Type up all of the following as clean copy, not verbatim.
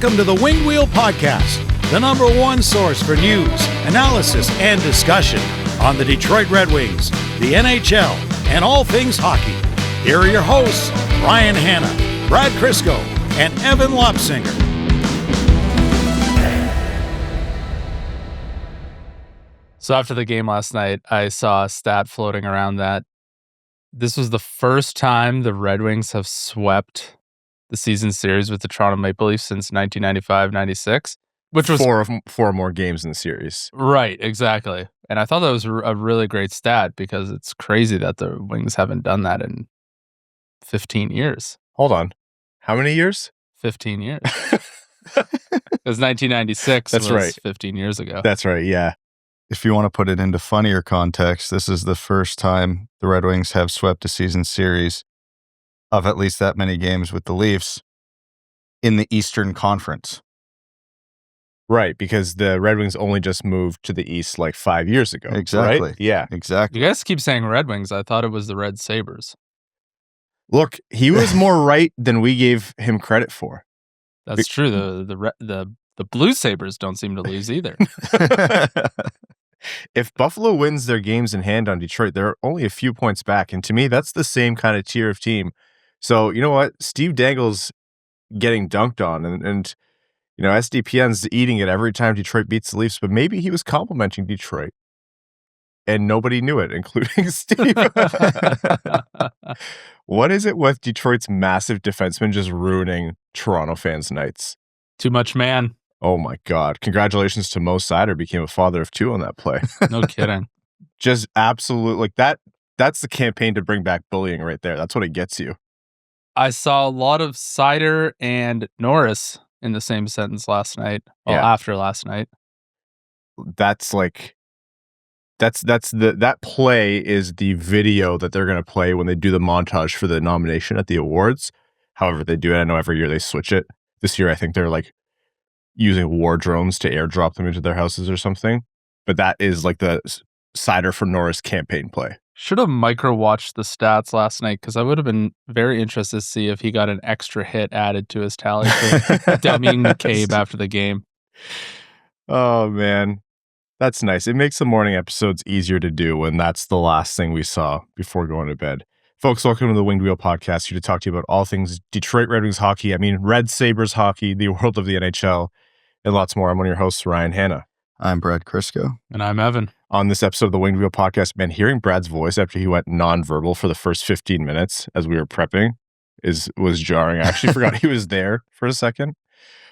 Welcome to the Winged Wheel Podcast, the number one source for news, analysis, and discussion on the Detroit Red Wings, the NHL, and all things hockey. Here are your hosts, Ryan Hanna, Brad Crisco, and Evan Lopsinger. So after the game last night, I saw a stat floating around that this was the first time the Red Wings have swept the season series with the Toronto Maple Leafs since 1995-96, which was four more games in the series. Right, exactly. And I thought that was a really great stat because it's crazy that the Wings haven't done that in 15 years. Hold on. How many years? 15 years. Because 1996 That's was right. 15 years ago. That's right, yeah. If you want to put it into funnier context, this is the first time the Red Wings have swept a season series of at least that many games with the Leafs in the Eastern Conference. Right, because the Red Wings only just moved to the East like 5 years ago. Exactly. Right? Yeah. Exactly. You guys keep saying Red Wings. I thought it was the Red Sabres. Look, he was more right than we gave him credit for. That's true. The Blue Sabres don't seem to lose either. If Buffalo wins their games in hand on Detroit, they're only a few points back. And to me, that's the same kind of tier of team. So, you know what? Steve Dangle's getting dunked on. And you know, SDPN's eating it every time Detroit beats the Leafs. But maybe he was complimenting Detroit. And nobody knew it, including Steve. What is it with Detroit's massive defenseman just ruining Toronto fans' nights? Too much man. Oh my God. Congratulations to Moritz Seider, became a father of two on that play. No kidding. Just absolute, like that's the campaign to bring back bullying right there. That's what it gets you. I saw a lot of Seider and Norris in the same sentence last night. Well, Yeah. after last night. That's like, that play is the video that they're going to play when they do the montage for the nomination at the awards. However they do it, I know every year they switch it. This year, I think they're like using war drones to airdrop them into their houses or something. But that is like the Seider for Norris campaign play. Should have micro-watched the stats last night because I would have been very interested to see if he got an extra hit added to his tally for Demi McCabe after the game. Oh, man. That's nice. It makes the morning episodes easier to do when that's the last thing we saw before going to bed. Folks, welcome to the Winged Wheel Podcast, here to talk to you about all things Detroit Red Wings hockey. I mean, Red Sabres hockey, the world of the NHL, and lots more. I'm one of your hosts, Ryan Hanna. I'm Brad Crisco. And I'm Evan. On this episode of the Winged Wheel Podcast, man, hearing Brad's voice after he went nonverbal for the first 15 minutes as we were prepping was jarring. I actually forgot he was there for a second.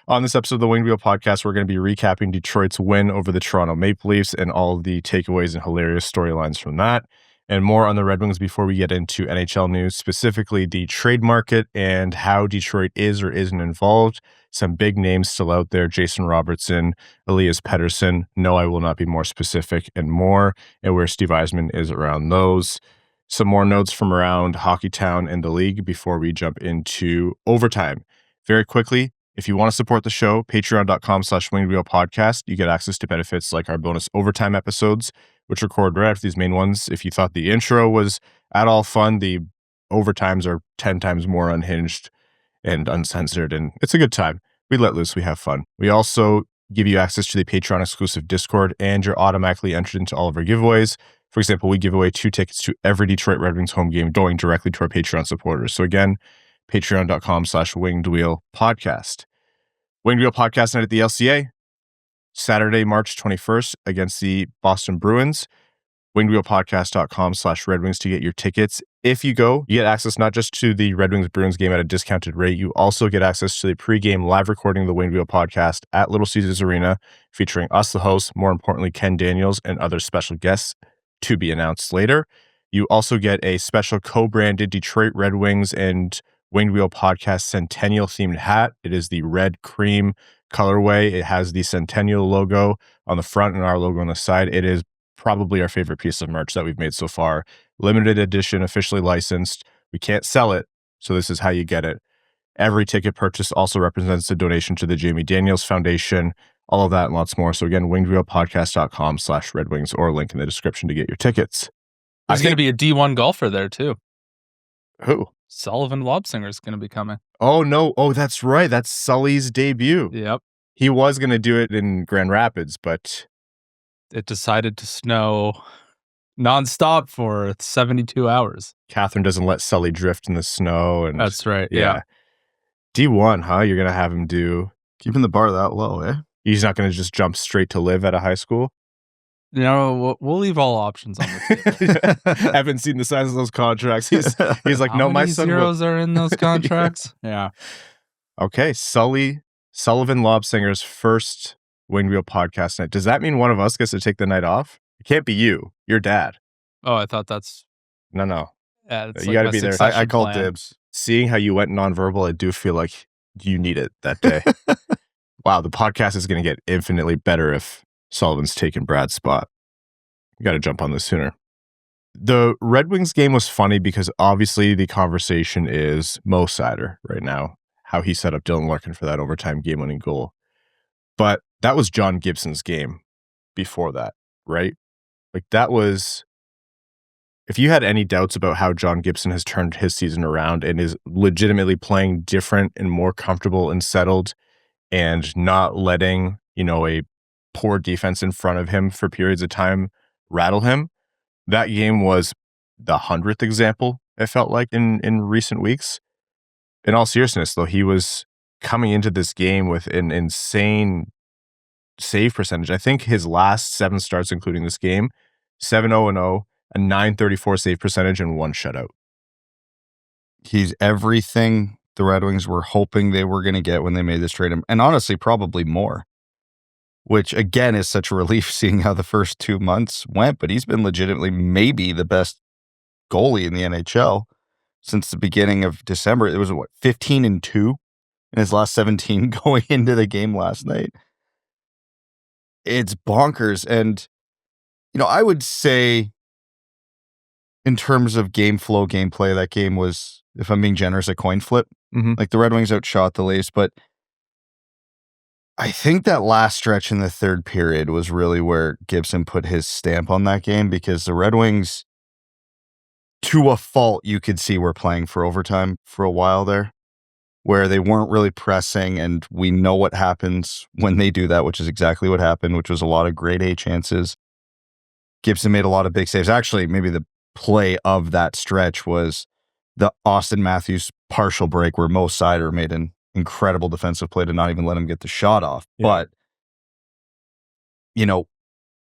On this episode of the Winged Wheel Podcast, we're going to be recapping Detroit's win over the Toronto Maple Leafs and all of the takeaways and hilarious storylines from that, and more on the Red Wings before we get into NHL news, specifically the trade market and how Detroit is or isn't involved. Some big names still out there: Jason Robertson, Elias Petterson. No, I will not be more specific, and more, and where Steve Yzerman is around those. Some more notes from around Hockeytown and the league before we jump into overtime. Very quickly, if you want to support the show, patreon.com/wingedwheelpodcast. You get access to benefits like our bonus overtime episodes, which record right after these main ones. If you thought the intro was at all fun, the overtimes are 10 times more unhinged and uncensored, and it's a good time. We let loose, we have fun. We also give you access to the Patreon exclusive Discord, and you're automatically entered into all of our giveaways. For example, we give away 2 tickets to every Detroit Red Wings home game going directly to our Patreon supporters. So again, patreon.com/wingedwheelpodcast. Winged Wheel Podcast night at the LCA, Saturday, March 21st against the Boston Bruins. wingedwheelpodcast.com/Red Wings to get your tickets. If you go, you get access not just to the Red Wings Bruins game at a discounted rate, you also get access to the pregame live recording of the Winged Wheel Podcast at Little Caesars Arena, featuring us, the hosts, more importantly, Ken Daniels, and other special guests to be announced later. You also get a special co-branded Detroit Red Wings and Winged Wheel Podcast Centennial themed hat. It is the red cream colorway. It has the Centennial logo on the front and our logo on the side. It is probably our favorite piece of merch that we've made so far. Limited edition, officially licensed. We can't sell it, so this is how you get it. Every ticket purchase also represents a donation to the Jamie Daniels Foundation, all of that and lots more. So again, wingedwheelpodcast.com/Red Wings or link in the description to get your tickets. There's going to be a D1 golfer there too. Who? Sullivan Lobsinger is going to be coming. Oh, no. Oh, that's right. That's Sully's debut. Yep. He was going to do it in Grand Rapids, but it decided to snow nonstop for 72 hours. Catherine doesn't let Sully drift in the snow. And that's right. Yeah. D1, huh? You're going to have him do... Keeping the bar that low, eh? He's not going to just jump straight to live at a high school? You know, we'll leave all options on the table. Haven't seen the size of those contracts. He's like, How no, many my son zeros are in those contracts? Yeah. Okay, Sullivan Lobsinger's first Winged Wheel podcast night. Does that mean one of us gets to take the night off? It can't be you. Your dad. Oh, I thought that's... No. Yeah, you got to be there. I called dibs. Seeing how you went nonverbal, I do feel like you need it that day. Wow, the podcast is going to get infinitely better if Sullivan's taken Brad's spot. You got to jump on this sooner. The Red Wings game was funny because obviously the conversation is Mo Seider right now, how he set up Dylan Larkin for that overtime game-winning goal. But that was John Gibson's game before that, right? Like that was... If you had any doubts about how John Gibson has turned his season around and is legitimately playing different and more comfortable and settled and not letting, a poor defense in front of him for periods of time rattle him, that game was the 100th example, it felt like, in recent weeks. In all seriousness, though, he was coming into this game with an insane save percentage. I think his last 7 starts, including this game, 7-0-0, a .934 save percentage, and 1 shutout. He's everything the Red Wings were hoping they were going to get when they made this trade, and honestly, probably more. Which, again, is such a relief seeing how the first 2 months went, but he's been legitimately maybe the best goalie in the NHL since the beginning of December. It was, 15-2 in his last 17 going into the game last night. It's bonkers, and, I would say in terms of game flow, gameplay, that game was, if I'm being generous, a coin flip. Mm-hmm. Like the Red Wings outshot the Leafs, but I think that last stretch in the third period was really where Gibson put his stamp on that game, because the Red Wings, to a fault, you could see were playing for overtime for a while there, where they weren't really pressing, and we know what happens when they do that, which is exactly what happened, which was a lot of grade A chances. Gibson made a lot of big saves. Actually, maybe the play of that stretch was the Austin Matthews partial break where Mo Seider made an incredible defensive play to not even let him get the shot off. Yeah. But,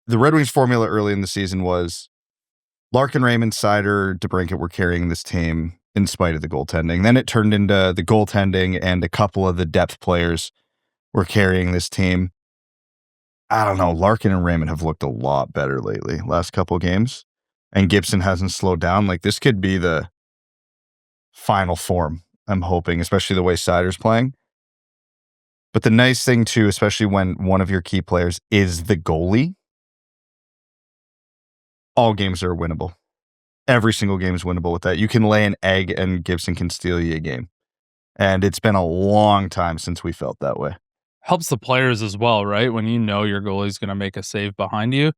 the Red Wings formula early in the season was Larkin, Raymond, Seider, DeBrincat were carrying this team in spite of the goaltending. Then it turned into the goaltending and a couple of the depth players were carrying this team. I don't know. Larkin and Raymond have looked a lot better lately, last couple of games. And Gibson hasn't slowed down. Like, this could be the final form, I'm hoping, especially the way Seider's playing. But the nice thing, too, especially when one of your key players is the goalie, all games are winnable. Every single game is winnable with that. You can lay an egg and Gibson can steal you a game. And it's been a long time since we felt that way. Helps the players as well, right? When your goalie's going to make a save behind you,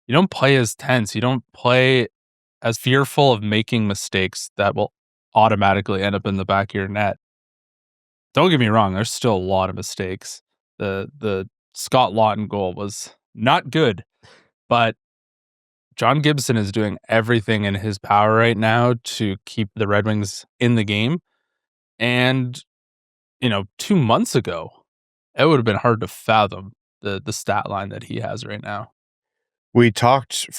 you don't play as tense. You don't play as fearful of making mistakes that will automatically end up in the back of your net. Don't get me wrong, there's still a lot of mistakes. The Scott Laughton goal was not good, but John Gibson is doing everything in his power right now to keep the Red Wings in the game. And, 2 months ago, it would have been hard to fathom the stat line that he has right now. We talked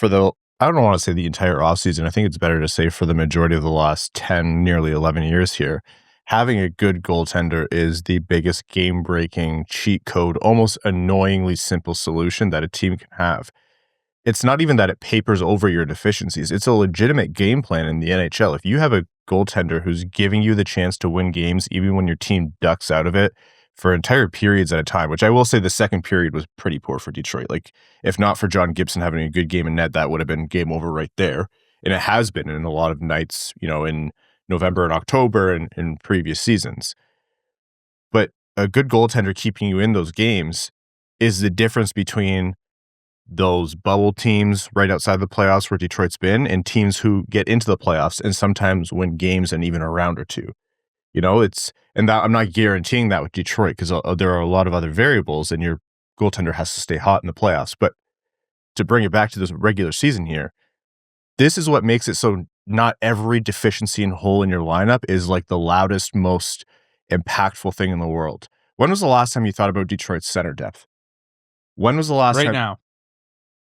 I don't want to say the entire offseason. I think it's better to say for the majority of the last 10, nearly 11 years here, having a good goaltender is the biggest game-breaking cheat code, almost annoyingly simple solution that a team can have. It's not even that it papers over your deficiencies. It's a legitimate game plan in the NHL. If you have a goaltender who's giving you the chance to win games, even when your team ducks out of it for entire periods at a time, which I will say the second period was pretty poor for Detroit. Like, if not for John Gibson having a good game in net, that would have been game over right there. And it has been in a lot of nights, in November and October and in previous seasons. But a good goaltender keeping you in those games is the difference between those bubble teams right outside the playoffs where Detroit's been, and teams who get into the playoffs and sometimes win games and even a round or two. And that I'm not guaranteeing that with Detroit because there are a lot of other variables, and your goaltender has to stay hot in the playoffs. But to bring it back to this regular season here, this is what makes it so not every deficiency and hole in your lineup is like the loudest, most impactful thing in the world. When was the last time you thought about Detroit's center depth? When was the last time? Right now.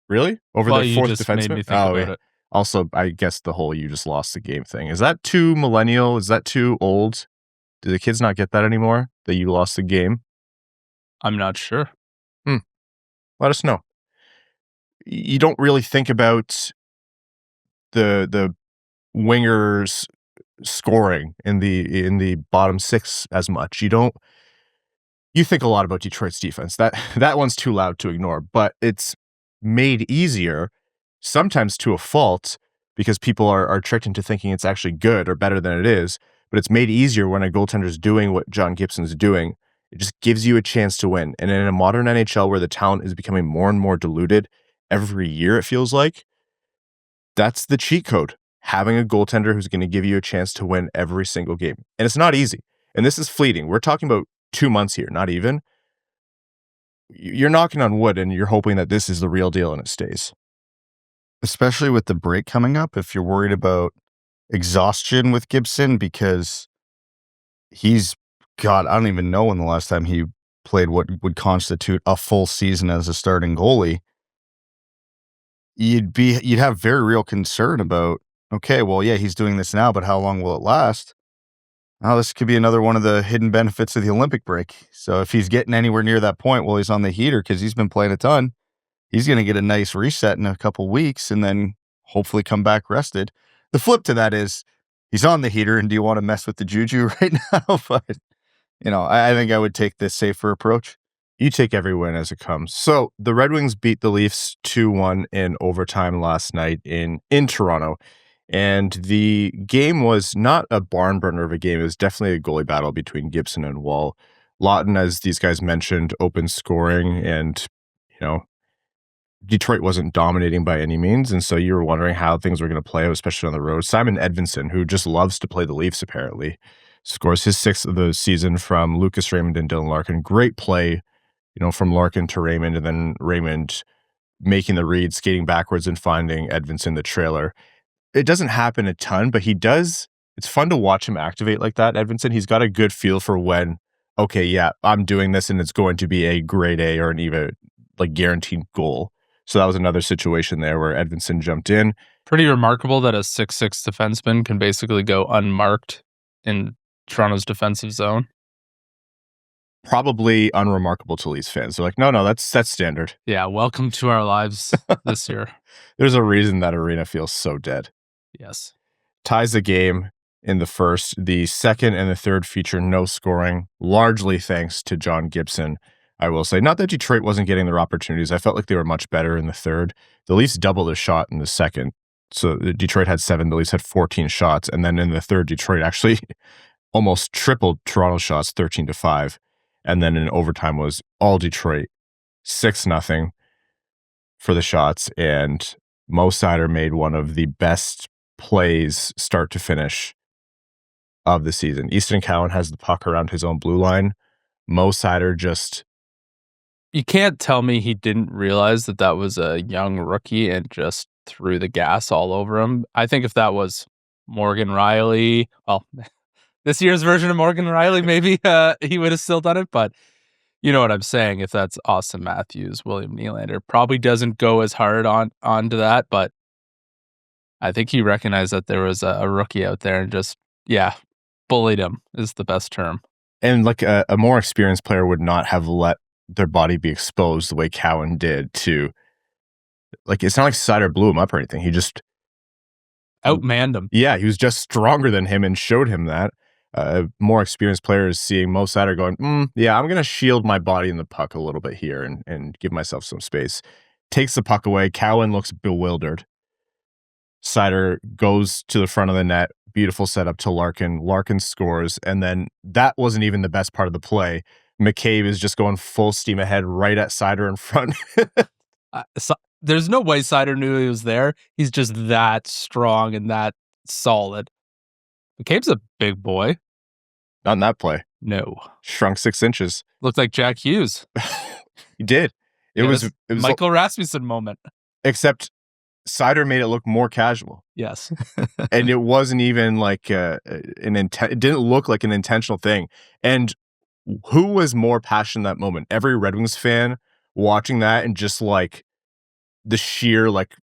Really? Over Well, the you fourth just defenseman? made me think about it. Also, I guess the whole you just lost the game thing. Is that too millennial? Is that too old? Do the kids not get that anymore? That you lost the game? I'm not sure. Let us know. You don't really think about the wingers scoring in the bottom six as much. You think a lot about Detroit's defense. That one's too loud to ignore, but it's made easier, sometimes to a fault, because people are tricked into thinking it's actually good or better than it is. But it's made easier when a goaltender's doing what John Gibson's doing. It just gives you a chance to win. And in a modern NHL where the talent is becoming more and more diluted every year, it feels like, that's the cheat code. Having a goaltender who's going to give you a chance to win every single game. And it's not easy. And this is fleeting. We're talking about 2 months here, not even. You're knocking on wood and you're hoping that this is the real deal and it stays. Especially with the break coming up, if you're worried about exhaustion with Gibson, because I don't even know when the last time he played what would constitute a full season as a starting goalie. You'd have very real concern about, okay, well, yeah, he's doing this now, but how long will it last? Now, this could be another one of the hidden benefits of the Olympic break. So if he's getting anywhere near that point while he's on the heater, because he's been playing a ton, he's going to get a nice reset in a couple weeks and then hopefully come back rested. The flip to that is he's on the heater, and do you want to mess with the juju right now? But, I think I would take the safer approach. You take every win as it comes. So the Red Wings beat the Leafs 2-1 in overtime last night in Toronto. And the game was not a barn burner of a game. It was definitely a goalie battle between Gibson and Wall. Lawton, as these guys mentioned, open scoring, and, Detroit wasn't dominating by any means. And so you were wondering how things were going to play out, especially on the road. Simon Edvinsson, who just loves to play the Leafs, apparently, scores his 6th of the season from Lucas Raymond and Dylan Larkin. Great play, from Larkin to Raymond, and then Raymond making the read, skating backwards and finding Edvinsson the trailer. It doesn't happen a ton, but he does. It's fun to watch him activate like that, Edvinsson. He's got a good feel for when, okay, yeah, I'm doing this and it's going to be a grade A or an even guaranteed goal. So that was another situation there where Edvinsson jumped in. Pretty remarkable that a 6'6" defenseman can basically go unmarked in Toronto's defensive zone. Probably unremarkable to Leafs fans. They're like, no, that's standard. Yeah, welcome to our lives this year. There's a reason that arena feels so dead. Yes. Ties the game in the first. The second and the third feature no scoring, largely thanks to John Gibson. I will say, not that Detroit wasn't getting their opportunities. I felt like they were much better in the third. The Leafs doubled their shot in the second. So Detroit had 7, the Leafs had 14 shots. And then in the third, Detroit actually almost tripled Toronto's shots, 13-5. And then in overtime was all Detroit, 6-0 for the shots. And Mo Seider made one of the best plays start to finish of the season. Easton Cowan has the puck around his own blue line. Mo Seider just... You can't tell me he didn't realize that was a young rookie and just threw the gas all over him. I think if that was Morgan Riley, well, this year's version of Morgan Riley, maybe he would have still done it. But you know what I'm saying. If that's Austin Matthews, William Nylander, probably doesn't go as hard onto that. But I think he recognized that there was a rookie out there and just, bullied him is the best term. And a more experienced player would not have let their body be exposed the way Cowan did to, it's not like Seider blew him up or anything. He just outmanned him. Yeah, he was just stronger than him and showed him that. More experienced players seeing Mo Seider going, I'm going to shield my body in the puck a little bit here and give myself some space. Takes the puck away. Cowan looks bewildered. Seider goes to the front of the net. Beautiful setup to Larkin. Larkin scores. And then that wasn't even the best part of the play. McCabe is just going full steam ahead right at Seider in front. There's no way Seider knew he was there. He's just that strong and that solid. McCabe's a big boy. Not in that play. No. Shrunk 6 inches. Looked like Jack Hughes. He did. It was Michael Rasmussen moment. Except Seider made it look more casual. Yes. And it wasn't even like it didn't look like an intentional thing. And who was more passionate in that moment? Every Red Wings fan watching that and just like the sheer like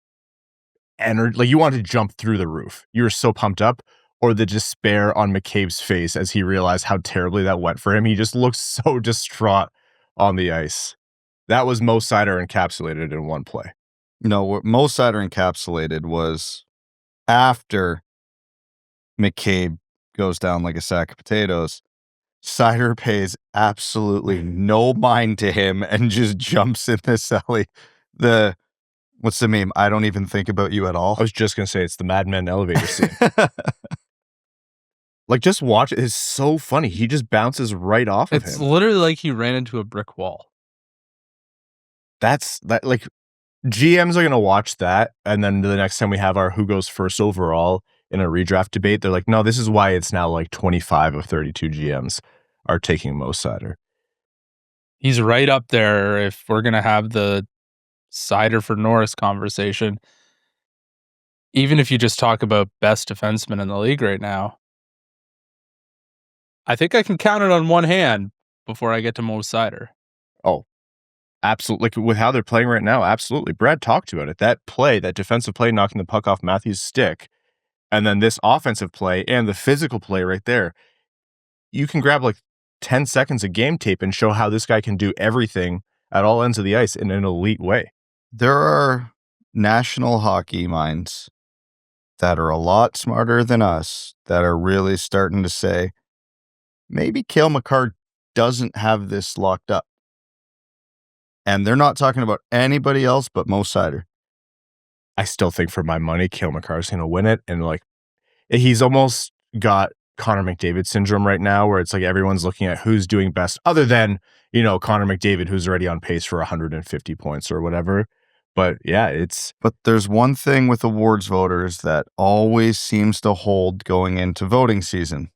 energy, like you wanted to jump through the roof. You were so pumped up, or the despair on McCabe's face as he realized how terribly that went for him. He just looked so distraught on the ice. That was Mo Seider encapsulated in one play. No, what Mo Seider encapsulated was after McCabe goes down like a sack of potatoes, Seider pays absolutely no mind to him and just jumps in this alley. What's the meme? I don't even think about you at all. I was just going to say it's the Mad Men elevator scene. Like, just watch it. It's so funny. He just bounces right off of him. It's literally like he ran into a brick wall. Like, GMs are going to watch that, and then the next time we have our who goes first overall in a redraft debate, they're like, no, this is why it's now like 25 of 32 GMs are taking Mo Seider. He's right up there if we're going to have the Seider for Norris conversation. Even if you just talk about best defenseman in the league right now, I think I can count it on one hand before I get to Mo Seider. Oh, absolutely. Like with how they're playing right now, absolutely. Brad talked about it. That play, that defensive play knocking the puck off Matthews' stick, and then this offensive play and the physical play right there. You can grab like 10 seconds of game tape and show how this guy can do everything at all ends of the ice in an elite way. There are national hockey minds that are a lot smarter than us that are really starting to say, maybe Cale Makar doesn't have this locked up. And they're not talking about anybody else but Mo Seider. I still think for my money, Cale Makar is going to win it. And like, he's almost got Connor McDavid syndrome right now, where it's like everyone's looking at who's doing best other than, Connor McDavid, who's already on pace for 150 points or whatever. But yeah, But there's one thing with awards voters that always seems to hold going into voting season.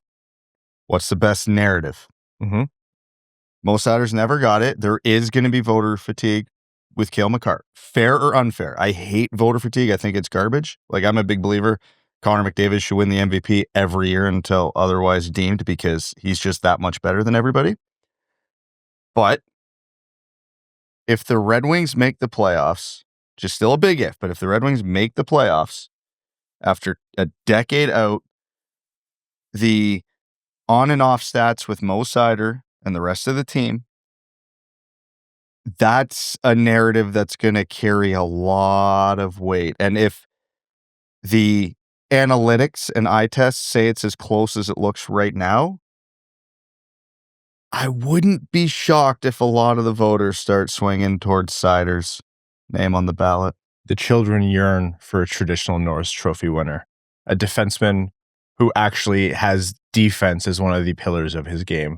What's the best narrative? Mm-hmm. Mo Seider's never got it. There is going to be voter fatigue with Cale Makar. Fair or unfair? I hate voter fatigue. I think it's garbage. Like, I'm a big believer Connor McDavid should win the MVP every year until otherwise deemed, because he's just that much better than everybody. But if the Red Wings make the playoffs, just still a big if, but if the Red Wings make the playoffs after a decade out, the on and off stats with Mo Seider and the rest of the team, that's a narrative that's going to carry a lot of weight. And if the analytics and eye tests say it's as close as it looks right now, I wouldn't be shocked if a lot of the voters start swinging towards Seider's name on the ballot. The children yearn for a traditional Norris Trophy winner, a defenseman who actually has defense as one of the pillars of his game.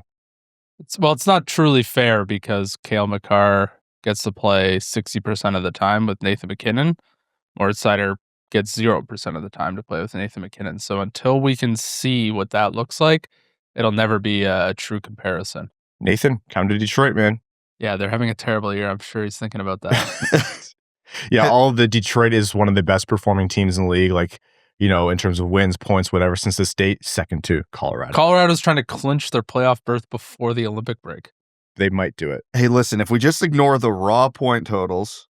It's not truly fair because Cale Makar gets to play 60% of the time with Nathan MacKinnon. Moritz Seider gets 0% of the time to play with Nathan MacKinnon. So until we can see what that looks like, it'll never be a true comparison. Nathan, come to Detroit, man. Yeah, they're having a terrible year. I'm sure he's thinking about that. Yeah, all of the Detroit is one of the best performing teams in the league, like, in terms of wins, points, whatever, since the state, second to Colorado. Colorado's trying to clinch their playoff berth before the Olympic break. They might do it. Hey, listen, if we just ignore the raw point totals,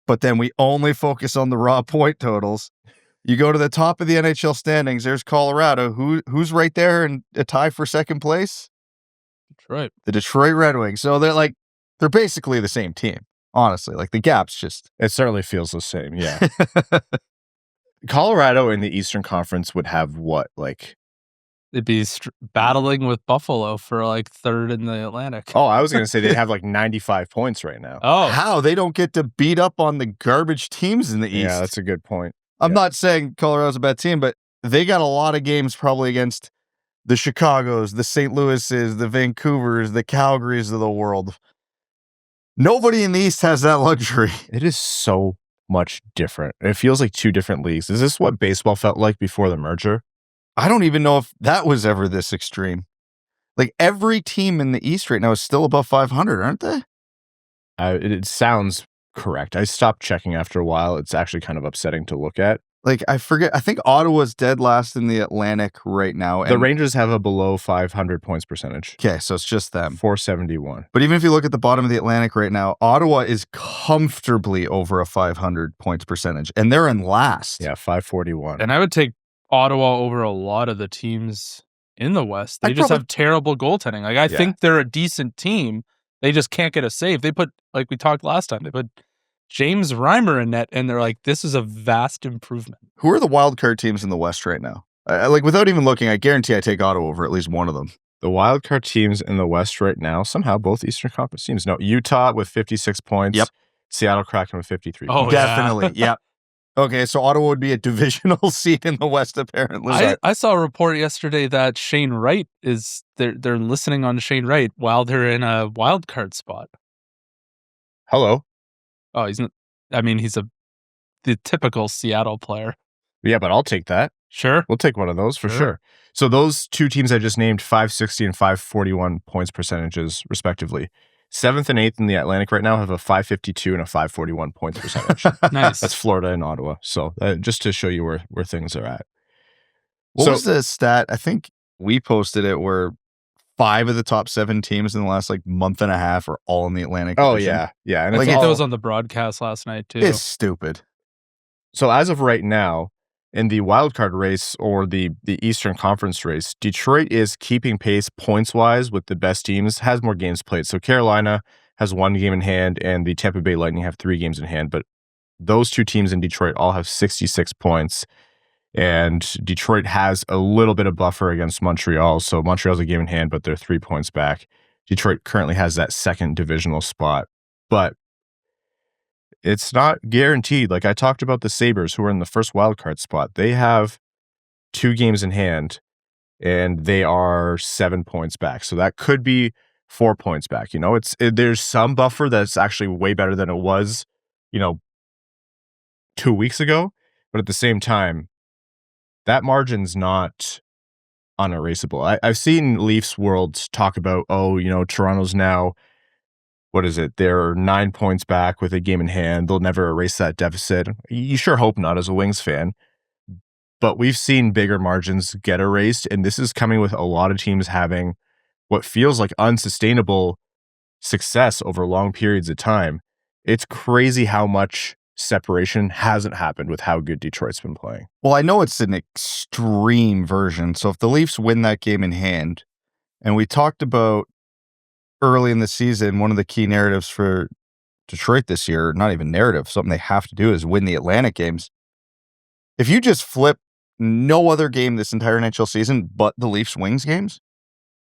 but then we only focus on the raw point totals, you go to the top of the NHL standings, there's Colorado. Who's right there in a tie for second place? Detroit. The Detroit Red Wings. So they're basically the same team, honestly. Like, the gap's just... It certainly feels the same, yeah. Colorado in the Eastern Conference would have what, like... They'd be battling with Buffalo for like third in the Atlantic. Oh, I was going to say they'd have like 95 points right now. Oh. How? They don't get to beat up on the garbage teams in the East. Yeah, that's a good point. I'm not saying Colorado's a bad team, but they got a lot of games probably against the Chicagos, the St. Louises, the Vancouvers, the Calgarys of the world. Nobody in the East has that luxury. It is so much different. It feels like two different leagues. Is this what baseball felt like before the merger? I don't even know if that was ever this extreme. Like every team in the East right now is still above 500, aren't they? It sounds correct. I stopped checking after a while. It's actually kind of upsetting to look at. Like, I forget. I think Ottawa's dead last in the Atlantic right now. The Rangers have a below 500 points percentage. Okay, so it's just them. 471. But even if you look at the bottom of the Atlantic right now, Ottawa is comfortably over a 500 points percentage, and they're in last. Yeah, 541. And I would take Ottawa over a lot of the teams in the West. They just have terrible goaltending. Like, I think they're a decent team. They just can't get a save. They put, like we talked last time, they put James Reimer in net, and they're like, this is a vast improvement. Who are the wildcard teams in the West right now? Like, without even looking, I guarantee I take Ottawa over at least one of them. The wildcard teams in the West right now, somehow both Eastern Conference teams. No, Utah with 56 points. Yep. Seattle Kraken with 53 Oh, points. Definitely, yep. Okay, so Ottawa would be a divisional seed in the West, apparently. I saw a report yesterday that Shane Wright is they're listening on Shane Wright while they're in a wild card spot. Hello. Oh, he's not. I mean, he's the typical Seattle player. Yeah, but I'll take that. Sure, We'll take one of those for sure. So those two teams I just named, 560 and 541 points percentages, respectively. 7th and 8th in the Atlantic right now have a 552 and a 541 points percentage. nice. That's Florida and Ottawa. So just to show you where things are at. What was the stat? I think we posted it where 5 of the top 7 teams in the last like month and a half are all in the Atlantic Oh, division. yeah. And I it's think all, that was on the broadcast last night too. It's stupid. so as of right now, in the wildcard race or the Eastern Conference race, Detroit is keeping pace points-wise with the best teams, has more games played. So Carolina has 1 game in hand, and the Tampa Bay Lightning have 3 games in hand. But those two teams in Detroit all have 66 points. And Detroit has a little bit of buffer against Montreal. So Montreal's a game in hand, but they're 3 points back. Detroit currently has that second divisional spot. But it's not guaranteed. Like I talked about the Sabres, who are in the first wildcard spot. They have 2 games in hand, and they are 7 points back. So that could be 4 points back. You know, there's some buffer that's actually way better than it was, 2 weeks ago. But at the same time, that margin's not unerasable. I've seen Leafs World talk about, Toronto's now, what is it? They're 9 points back with a game in hand. They'll never erase that deficit. You sure hope not as a Wings fan. But we've seen bigger margins get erased, and this is coming with a lot of teams having what feels like unsustainable success over long periods of time. It's crazy how much separation hasn't happened with how good Detroit's been playing. Well, I know it's an extreme version. So if the Leafs win that game in hand, and we talked about early in the season, one of the key narratives for Detroit this year, not even narrative, something they have to do is win the Atlantic games. If you just flip no other game this entire NHL season but the Leafs-Wings games,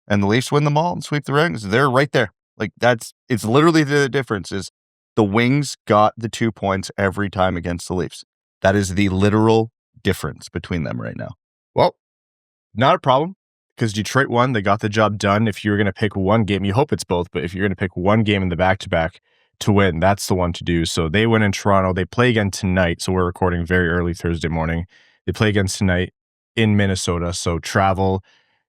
and the Leafs win them all and sweep the Rings, they're right there. Like it's literally the difference is the Wings got the 2 points every time against the Leafs. That is the literal difference between them right now. Well, not a problem. Because Detroit won, they got the job done. If you're going to pick one game, you hope it's both, but if you're going to pick one game in the back-to-back to win, that's the one to do. So they win in Toronto. They play again tonight, so we're recording very early Thursday morning. They play again tonight in Minnesota, so travel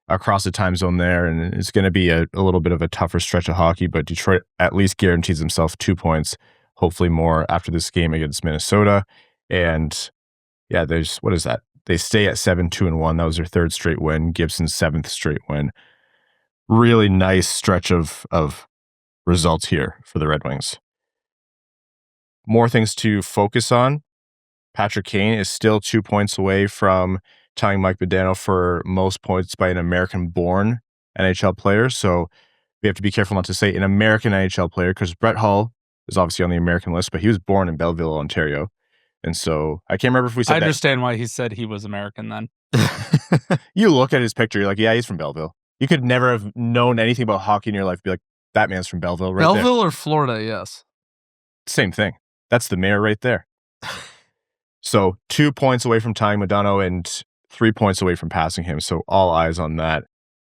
across the time zone there, and it's going to be a little bit of a tougher stretch of hockey, but Detroit at least guarantees himself 2 points, hopefully more after this game against Minnesota. And yeah, what is that? They stay at 7-2-1. That was their 3rd straight win. Gibson's 7th straight win. Really nice stretch of results here for the Red Wings. More things to focus on. Patrick Kane is still 2 points away from tying Mike Modano for most points by an American-born NHL player. So we have to be careful not to say an American NHL player because Brett Hull is obviously on the American list, but he was born in Belleville, Ontario. And so I can't remember if we said I understand why he said he was American then. You look at his picture, you're like, yeah, he's from Belleville. You could never have known anything about hockey in your life. Be like, that man's from Belleville right Belleville there. or Florida, yes. Same thing. That's the mayor right there. So 2 points away from tying Modano and 3 points away from passing him. So all eyes on that.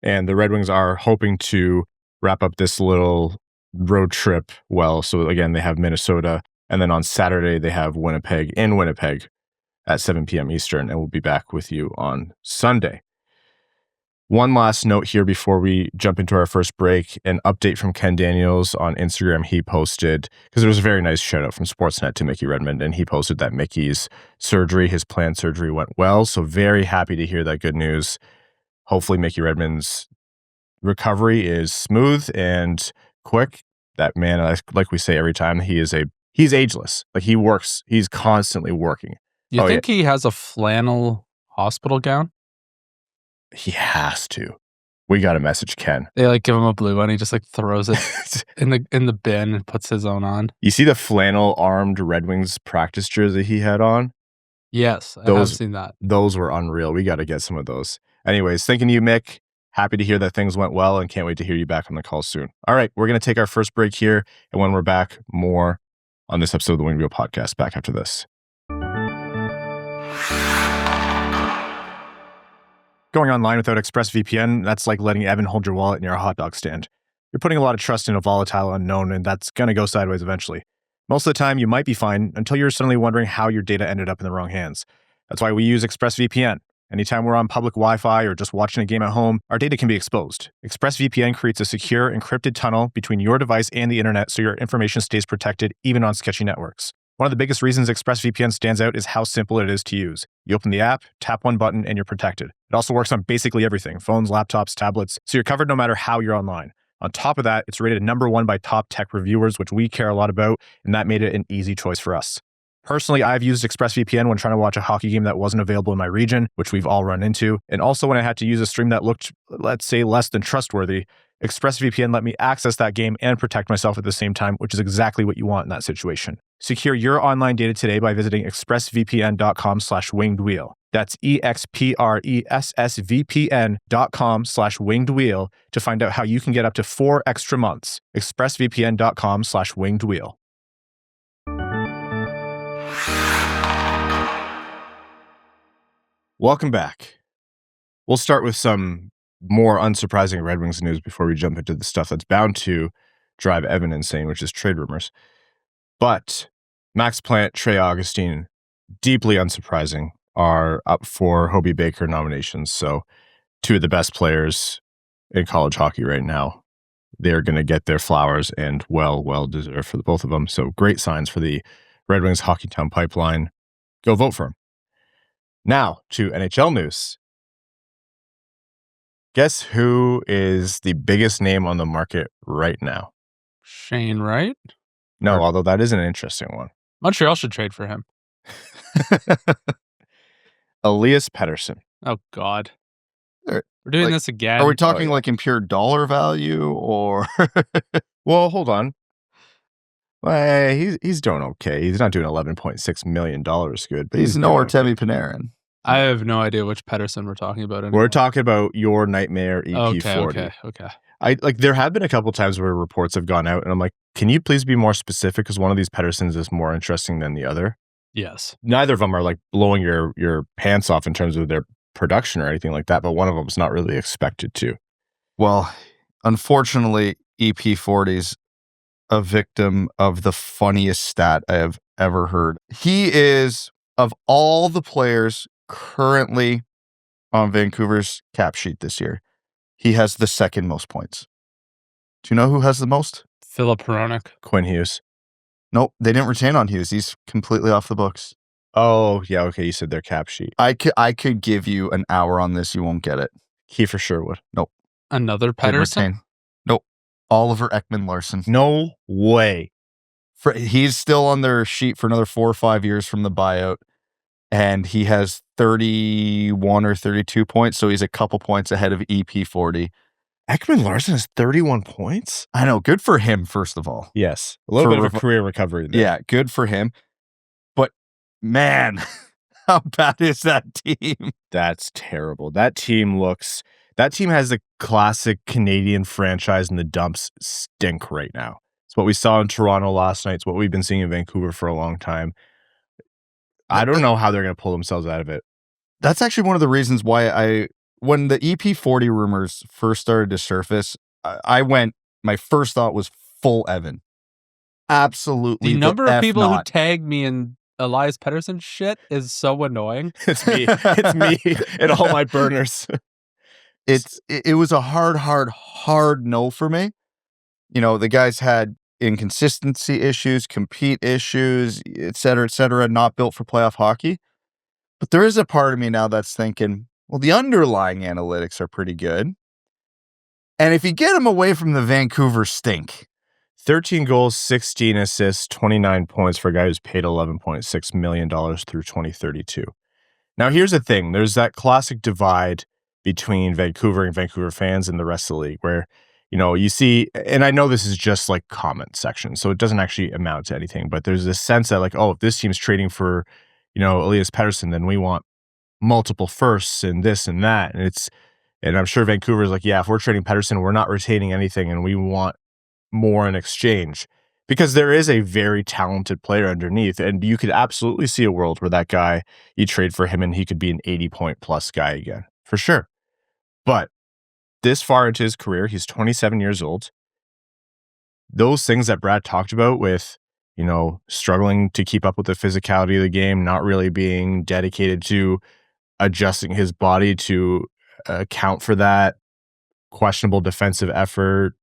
And the Red Wings are hoping to wrap up this little road trip well. So again, they have Minnesota, and then on Saturday they have Winnipeg in Winnipeg at 7 p.m. Eastern, and we'll be back with you on Sunday. One last note here before we jump into our first break, an update from Ken Daniels on Instagram. He posted, because there was a very nice shout out from Sportsnet to Mickey Redmond, and he posted that Mickey's surgery, his planned surgery, went well. So very happy to hear that good news. Hopefully Mickey Redmond's recovery is smooth and quick. That man, like we say every time, he's ageless. Like he works, he's constantly working. You think he has a flannel hospital gown? He has to. We got to message Ken. They like give him a blue one. He just like throws it in the bin and puts his own on. You see the flannel armed Red Wings practice jersey he had on? Yes, I have seen that. Those were unreal. We got to get some of those. Anyways, thinking of you, Mick. Happy to hear that things went well and can't wait to hear you back on the call soon. All right, we're going to take our first break here. And when we're back, more on this episode of the Winged Wheel Podcast. Back after this. Going online without ExpressVPN, that's like letting Evan hold your wallet near a hot dog stand. You're putting a lot of trust in a volatile unknown, and that's going to go sideways eventually. Most of the time, you might be fine until you're suddenly wondering how your data ended up in the wrong hands. That's why we use ExpressVPN. Anytime we're on public Wi-Fi or just watching a game at home, our data can be exposed. ExpressVPN creates a secure, encrypted tunnel between your device and the internet so your information stays protected even on sketchy networks. One of the biggest reasons ExpressVPN stands out is how simple it is to use. You open the app, tap one button, and you're protected. It also works on basically everything, phones, laptops, tablets, so you're covered no matter how you're online. On top of that, it's rated #1 by top tech reviewers, which we care a lot about, and that made it an easy choice for us. Personally, I've used ExpressVPN when trying to watch a hockey game that wasn't available in my region, which we've all run into, and also when I had to use a stream that looked, let's say, less than trustworthy. ExpressVPN let me access that game and protect myself at the same time, which is exactly what you want in that situation. Secure your online data today by visiting expressvpn.com/wingedwheel. That's expressvpn.com/wingedwheel to find out how you can get up to 4 extra months. expressvpn.com/wingedwheel. Welcome back. We'll start with some more unsurprising Red Wings news before we jump into the stuff that's bound to drive Evan insane, which is trade rumors. But Max Plant, Trey Augustine, deeply unsurprising, are up for Hobey Baker nominations. So 2 of the best players in college hockey right now. They're going to get their flowers and well deserved for the both of them. So great signs for the Red Wings Hockey Town pipeline. Go vote for them. Now to NHL news. Guess who is the biggest name on the market right now? Shane Wright? No, although that is an interesting one. Montreal should trade for him. Elias Petterson. Oh, God. We're doing this again. Are we talking like in pure dollar value or? Well, hold on. Well, he's doing okay. He's not doing $11.6 million good, but he's no Artemi Panarin. I have no idea which Petterson we're talking about anymore. We're talking about your nightmare EP40. Okay. There have been a couple times where reports have gone out, and I'm like, can you please be more specific? Because one of these Pettersons is more interesting than the other. Yes. Neither of them are like blowing your pants off in terms of their production or anything like that, but one of them is not really expected to. Well, unfortunately, EP40's a victim of the funniest stat I have ever heard. He is, of all the players currently on Vancouver's cap sheet this year, he has the second most points. Do you know who has the most? Philip Hronek. Quinn Hughes. Nope, they didn't retain on Hughes. He's completely off the books. Oh, yeah, okay, you said their cap sheet. I could give you an hour on this. You won't get it. Kiefer Sherwood. Nope. Another Petterson? Nope. Oliver Ekman-Larsson. No way. He's still on their sheet for another 4 or 5 years from the buyout, and he has 31 or 32 points, so he's a couple points ahead of EP40. Ekman-Larsson has 31 points? I know. Good for him, first of all. Yes. A little bit of a career recovery there. Yeah, good for him. But, man, how bad is that team? That's terrible. That team has the classic Canadian franchise in the dumps stink right now. It's what we saw in Toronto last night. It's what we've been seeing in Vancouver for a long time. I don't know how they're going to pull themselves out of it. That's actually one of the reasons why when the EP40 rumors first started to surface, my first thought was, full Evan. Absolutely. The number of people who not. tag me in Elias Petterson shit is so annoying. It's me. It's me and all my burners. It was a hard no for me. You know, the guys had inconsistency issues, compete issues, et cetera, not built for playoff hockey. But there is a part of me now that's thinking, well, the underlying analytics are pretty good. And if you get them away from the Vancouver stink. 13 goals, 16 assists, 29 points for a guy who's paid $11.6 million through 2032. Now, here's the thing. There's that classic divide between Vancouver and Vancouver fans and the rest of the league where, you know, you see, and I know this is just like comment section, so it doesn't actually amount to anything, but there's this sense that like, oh, if this team's trading for, you know, Elias Pettersson, then we want multiple firsts and this and that. And I'm sure Vancouver's like, yeah, if we're trading Pettersson, we're not retaining anything and we want more in exchange, because there is a very talented player underneath, and you could absolutely see a world where that guy, you trade for him and he could be an 80-point plus guy again, for sure. But this far into his career, he's 27 years old. Those things that Brad talked about with, you know, struggling to keep up with the physicality of the game, not really being dedicated to adjusting his body to account for that, questionable defensive effort,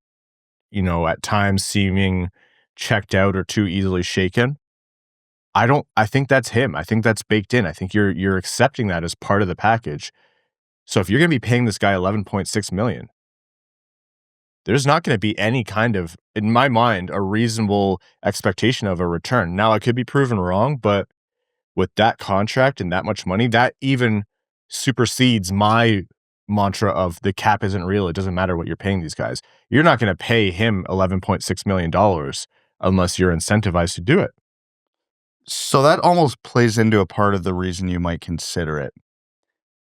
you know, at times seeming checked out or too easily shaken. I think that's him. I think that's baked in. I think you're accepting that as part of the package. So if you're going to be paying this guy $11.6 million, there's not going to be any kind of, in my mind, a reasonable expectation of a return. Now, I could be proven wrong, but with that contract and that much money, that even supersedes my mantra of the cap isn't real. It doesn't matter what you're paying these guys. You're not going to pay him $11.6 million unless you're incentivized to do it. So that almost plays into a part of the reason you might consider it.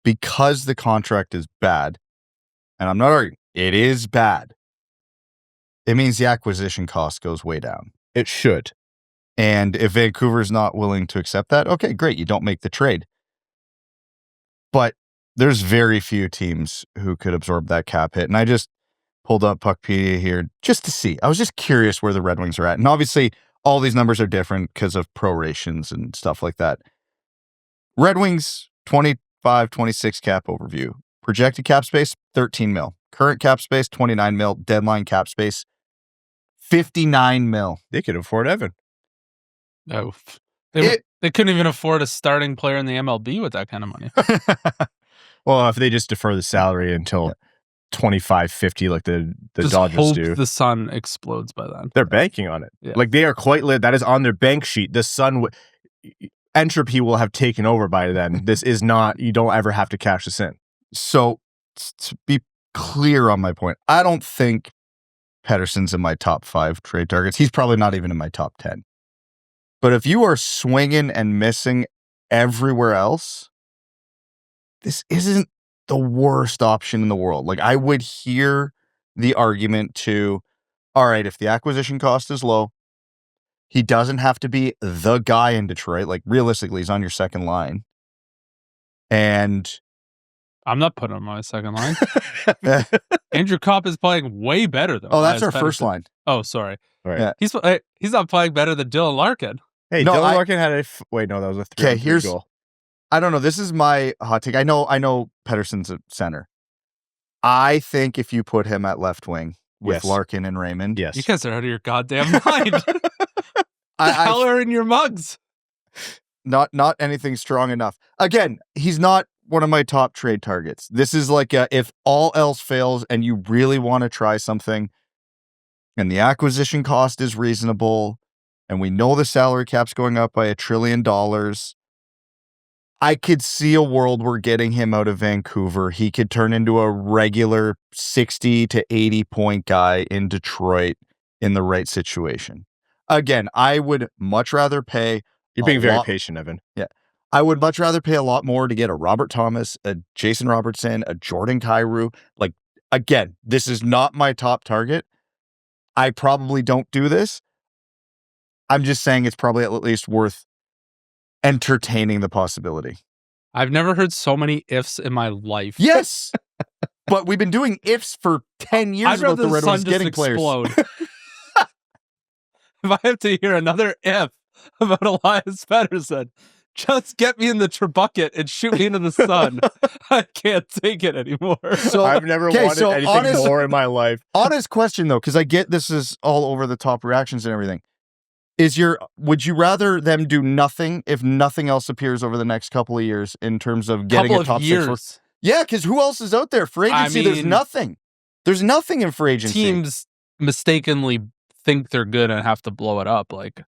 Because the contract is bad, and I'm not arguing, it is bad. It means the acquisition cost goes way down. It should. And if Vancouver's not willing to accept that, okay, great, you don't make the trade. But there's very few teams who could absorb that cap hit. And I just pulled up Puckpedia here just to see. I was just curious where the Red Wings are at. And obviously, all these numbers are different because of prorations and stuff like that. Red Wings, 25-26 cap overview. Projected cap space, 13 mil. Current cap space, 29 mil. Deadline cap space, 59 mil. They could afford Evan. No. They couldn't even afford a starting player in the MLB with that kind of money. Well, if they just defer the salary until 25-50 like the just Dodgers hope do. The sun explodes by then. They're banking on it. Yeah. Like they are quite lit. That is on their bank sheet. The sun, entropy will have taken over by then. This is not, you don't ever have to cash this in. So to be clear on my point, I don't think Pettersson's in my top 5 trade targets. He's probably not even in my top 10. But if you are swinging and missing everywhere else, this isn't the worst option in the world. Like, I would hear the argument to, all right, if the acquisition cost is low, he doesn't have to be the guy in Detroit. Like, realistically, he's on your second line. And I'm not putting him on my second line. Andrew Kopp is playing way better than that's our Petterson. first line. Oh, sorry. Right. Yeah. He's not playing better than Dylan Larkin. Hey, No, Dylan Larkin had wait, no, that was a 3-on-3 goal. I don't know. This is my hot take. I know Pettersson's a center. I think if you put him at left wing with Yes. Larkin and Raymond. Yes. You guys are out of your goddamn mind. The hell are in your mugs? Not anything strong enough. Again, he's not one of my top trade targets. This is like if all else fails and you really want to try something and the acquisition cost is reasonable and we know the salary cap's going up by $1 trillion, I could see a world where getting him out of Vancouver, he could turn into a regular 60 to 80 point guy in Detroit in the right situation. Again, I would much rather pay. You're being very patient, Evan. Yeah. I would much rather pay a lot more to get a Robert Thomas, a Jason Robertson, a Jordan Kyrou. Like, again, this is not my top target. I probably don't do this. I'm just saying it's probably at least worth entertaining the possibility. I've never heard so many ifs in my life. Yes. But we've been doing ifs for 10 years I'd about rather the Red sun Wings just getting explode. players. if I have to hear another if about Elias Petterson, just get me in the bucket and shoot me into the sun. I can't take it anymore. So I've never wanted anything more in my life. Honest question though, because I get this is all over the top reactions and everything. Would you rather them do nothing if nothing else appears over the next couple of years in terms of getting a top six? Yeah, because who else is out there? For agency, there's nothing. There's nothing in free agency. Teams mistakenly think they're good and have to blow it up. Like,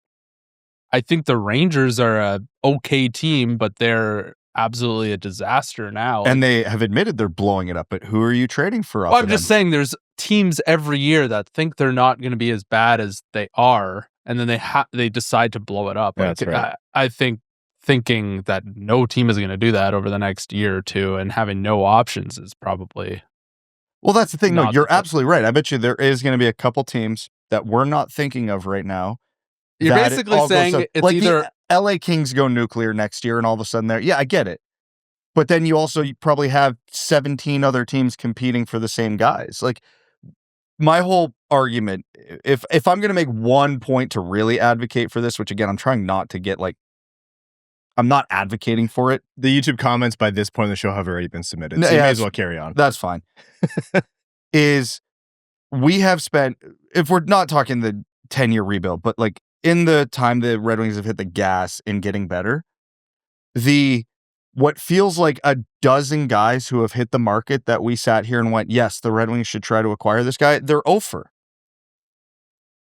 I think the Rangers are a okay team, but they're absolutely a disaster now. And they have admitted they're blowing it up, but who are you trading for? Well, I'm just saying there's teams every year that think they're not going to be as bad as they are, and then they decide to blow it up. Like, that's right. I think thinking that no team is going to do that over the next year or two and having no options is probably... Well, that's the thing. No, you're absolutely right. I bet you there is going to be a couple teams that we're not thinking of right now. You're basically saying it's like either... the LA Kings go nuclear next year and all of a sudden they're... Yeah, I get it. But then you probably have 17 other teams competing for the same guys. Like, my whole argument, if I'm going to make one point to really advocate for this, which again, I'm trying not to get like... I'm not advocating for it. The YouTube comments by this point in the show have already been submitted. So you may as well carry on. That's fine. We have spent, if we're not talking the 10-year rebuild, but like in the time the Red Wings have hit the gas in getting better, what feels like a dozen guys who have hit the market that we sat here and went, yes, the Red Wings should try to acquire this guy, they're over.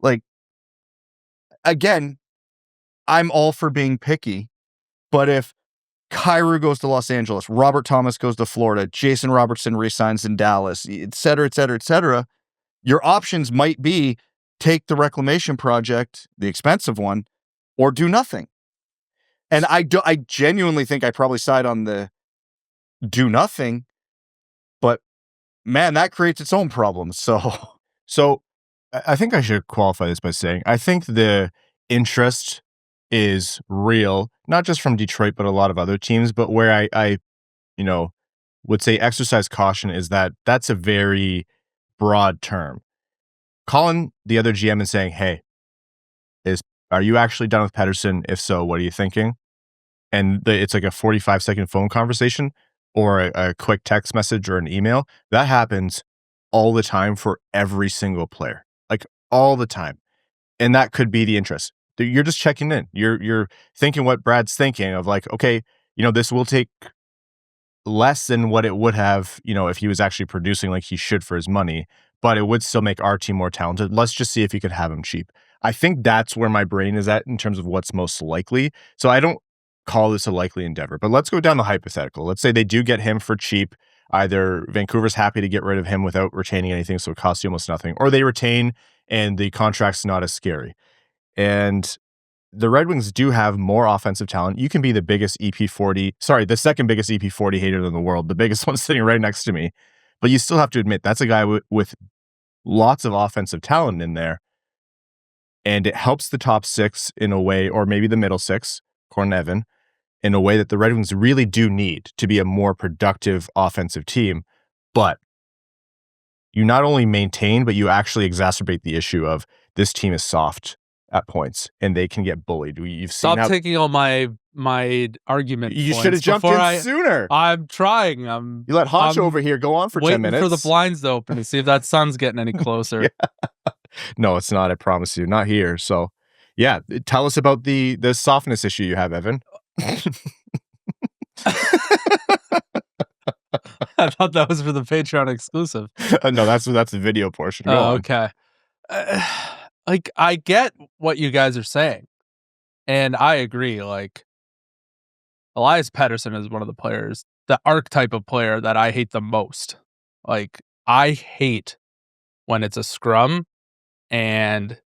Like, again, I'm all for being picky. But if Kyrou goes to Los Angeles, Robert Thomas goes to Florida, Jason Robertson resigns in Dallas, et cetera, et cetera, et cetera, your options might be take the reclamation project, the expensive one, or do nothing. And I genuinely think I probably side on the do nothing, but man, that creates its own problems. So I think I should qualify this by saying I think the interest is real, not just from Detroit, but a lot of other teams. But where I would say exercise caution is that that's a very broad term. Calling the other GM and saying, hey, are you actually done with Petterson? If so, what are you thinking? And it's like a 45-second phone conversation or a quick text message or an email. That happens all the time for every single player, like all the time. And that could be the interest. You're just checking in. You're thinking what Brad's thinking of, like, okay, this will take less than what it would have, if he was actually producing like he should for his money, but it would still make our team more talented. Let's just see if you could have him cheap. I think that's where my brain is at in terms of what's most likely. So I don't call this a likely endeavor, but let's go down the hypothetical. Let's say they do get him for cheap. Either Vancouver's happy to get rid of him without retaining anything, so it costs you almost nothing, or they retain and the contract's not as scary. And the Red Wings do have more offensive talent. You can be the biggest the second biggest EP40 hater in the world. The biggest one sitting right next to me. But you still have to admit, that's a guy with lots of offensive talent in there. And it helps the top six in a way, or maybe the middle six, Corn Evan, in a way that the Red Wings really do need to be a more productive offensive team. But you not only maintain, but you actually exacerbate the issue of this team is soft at points and they can get bullied. You've seen Stop taking all my argument. You should have jumped in sooner. I'm trying. You let Hodge over here go on for 10 minutes. Waiting for the blinds to open to see if that sun's getting any closer. Yeah. No, it's not. I promise you, not here. So, yeah, tell us about the softness issue you have, Evan. I thought that was for the Patreon exclusive. No, that's the video portion. Go on. Okay. Like, I get what you guys are saying, and I agree. Like, Elias Petterson is one of the players, the archetype of player that I hate the most. Like, I hate when it's a scrum and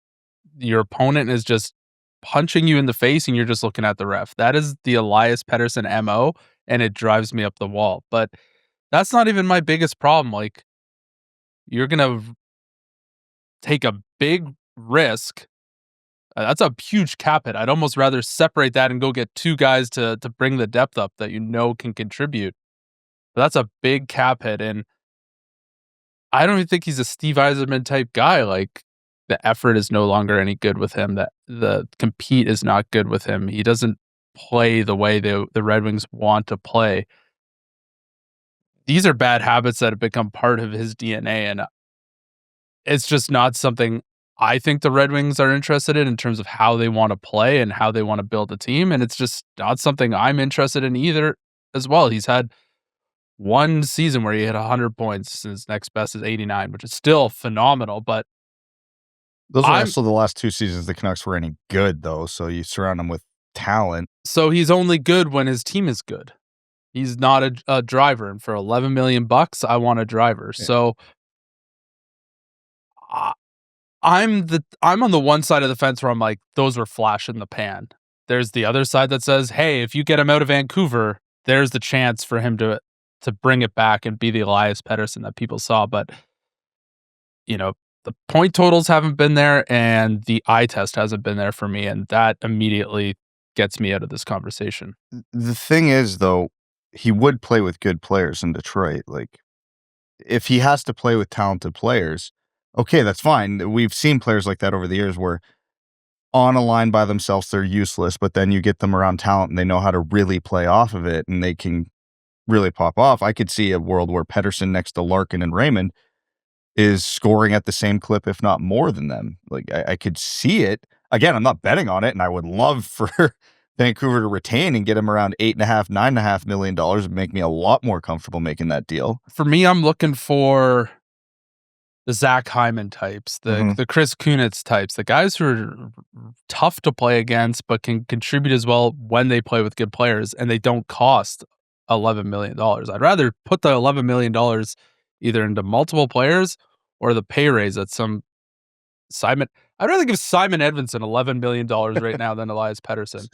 your opponent is just punching you in the face and you're just looking at the ref. That is the Elias Petterson MO, and it drives me up the wall. But that's not even my biggest problem. Like, you're going to take a big risk. That's a huge cap hit. I'd almost rather separate that and go get two guys to bring the depth up that can contribute. But that's a big cap hit, and I don't even think he's a Steve Yzerman type guy. Like, the effort is no longer any good with him, that the compete is not good with him. He doesn't play the way the Red Wings want to play. These are bad habits that have become part of his DNA, and it's just not something I think the Red Wings are interested in terms of how they want to play and how they want to build a team, and it's just not something I'm interested in either as well. He's had one season where he hit 100 points, and his next best is 89, which is still phenomenal, but those are also the last 2 seasons the Canucks were any good, though, so you surround him with talent. So he's only good when his team is good. He's not a driver, and for $11 million, I want a driver. Yeah. So I'm on the one side of the fence where I'm like, those were flash in the pan. There's the other side that says, hey, if you get him out of Vancouver, there's the chance for him to bring it back and be the Elias Pettersson that people saw. But, the point totals haven't been there, and the eye test hasn't been there for me, and that immediately gets me out of this conversation. The thing is, though, he would play with good players in Detroit. Like, if he has to play with talented players, okay, that's fine. We've seen players like that over the years where on a line by themselves, they're useless, but then you get them around talent and they know how to really play off of it and they can really pop off. I could see a world where Petterson next to Larkin and Raymond is scoring at the same clip, if not more than them. Like, I could see it. Again, I'm not betting on it, and I would love for Vancouver to retain and get him around $8.5-9.5 million would make me a lot more comfortable making that deal. For me, I'm looking for the Zach Hyman types, the Chris Kunitz types, the guys who are tough to play against but can contribute as well when they play with good players, and they don't cost $11 million. I'd rather put the $11 million either into multiple players or the pay raise at some Simon. I'd rather give Simon Edvinsson $11 million right now than Elias Pettersson.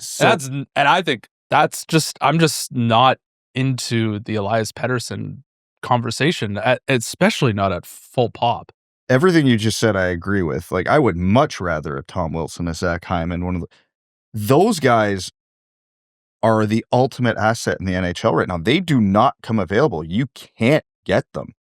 And I think I'm just not into the Elias Pettersson conversation, especially not at full pop. Everything you just said, I agree with. Like, I would much rather a Tom Wilson, a Zach Hyman, those guys are the ultimate asset in the NHL right now. They do not come available. You can't get them.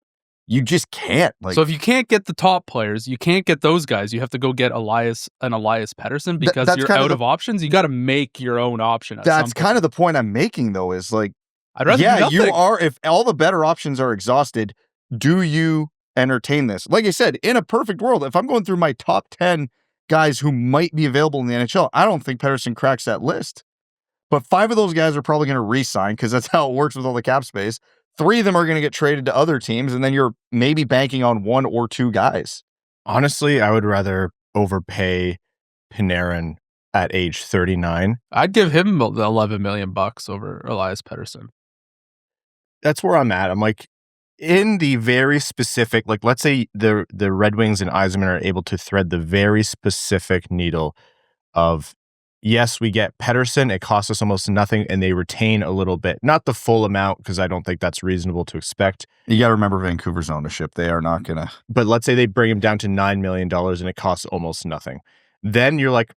You just can't. So if you can't get the top players, you can't get those guys. You have to go get Elias Pettersson because you're out of options. You got to make your own option. That's kind of the point I'm making, though, is like, I'd rather do nothing. You are. If all the better options are exhausted, do you entertain this? Like I said, in a perfect world, if I'm going through my top 10 guys who might be available in the NHL, I don't think Pettersson cracks that list. But 5 of those guys are probably going to re-sign because that's how it works with all the cap space. 3 of them are going to get traded to other teams, and then you're maybe banking on 1 or 2 guys. Honestly, I would rather overpay Panarin at age 39. I'd give him the $11 million over Elias Pettersson. That's where I'm at. I'm like, in the very specific, like, let's say the Red Wings and Yzerman are able to thread the very specific needle of, yes, we get Pettersson, it costs us almost nothing, and they retain a little bit. Not the full amount, because I don't think that's reasonable to expect. You got to remember Vancouver's ownership. They are not going to... But let's say they bring him down to $9 million and it costs almost nothing. Then you're like,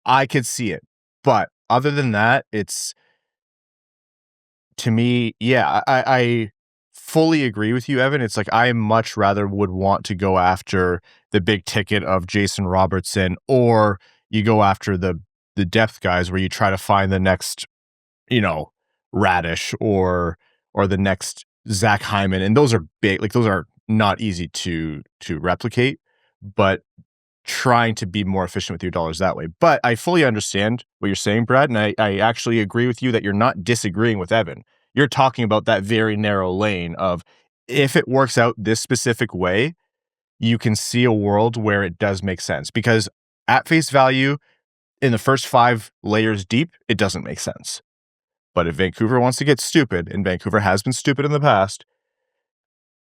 I could see it. But other than that, it's... To me, yeah, I fully agree with you, Evan. It's like I much rather would want to go after the big ticket of Jason Robertson, or you go after the depth guys where you try to find the next, Radish or the next Zach Hyman. And those are big, like those are not easy to replicate, but trying to be more efficient with your dollars that way. But I fully understand what you're saying, Brad, and I actually agree with you that you're not disagreeing with Evan. You're talking about that very narrow lane of, if it works out this specific way, you can see a world where it does make sense. Because at face value, in the first 5 layers deep, it doesn't make sense. But if Vancouver wants to get stupid, and Vancouver has been stupid in the past,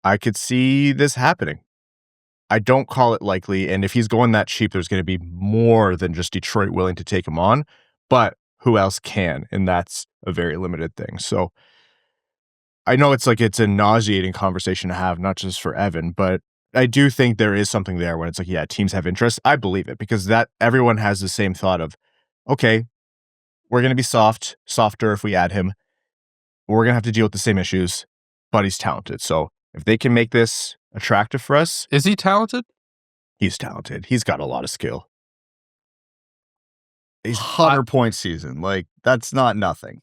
I could see this happening. I don't call it likely, and if he's going that cheap, there's going to be more than just Detroit willing to take him on, but who else can? And that's a very limited thing. So I know it's a nauseating conversation to have, not just for Evan, but I do think there is something there when it's like, yeah, teams have interest. I believe it, because that everyone has the same thought of, okay, we're going to be softer if we add him. We're going to have to deal with the same issues, but he's talented. So if they can make this attractive for us. Is he talented? He's talented. He's got a lot of skill. He's 100-point season. Like, that's not nothing.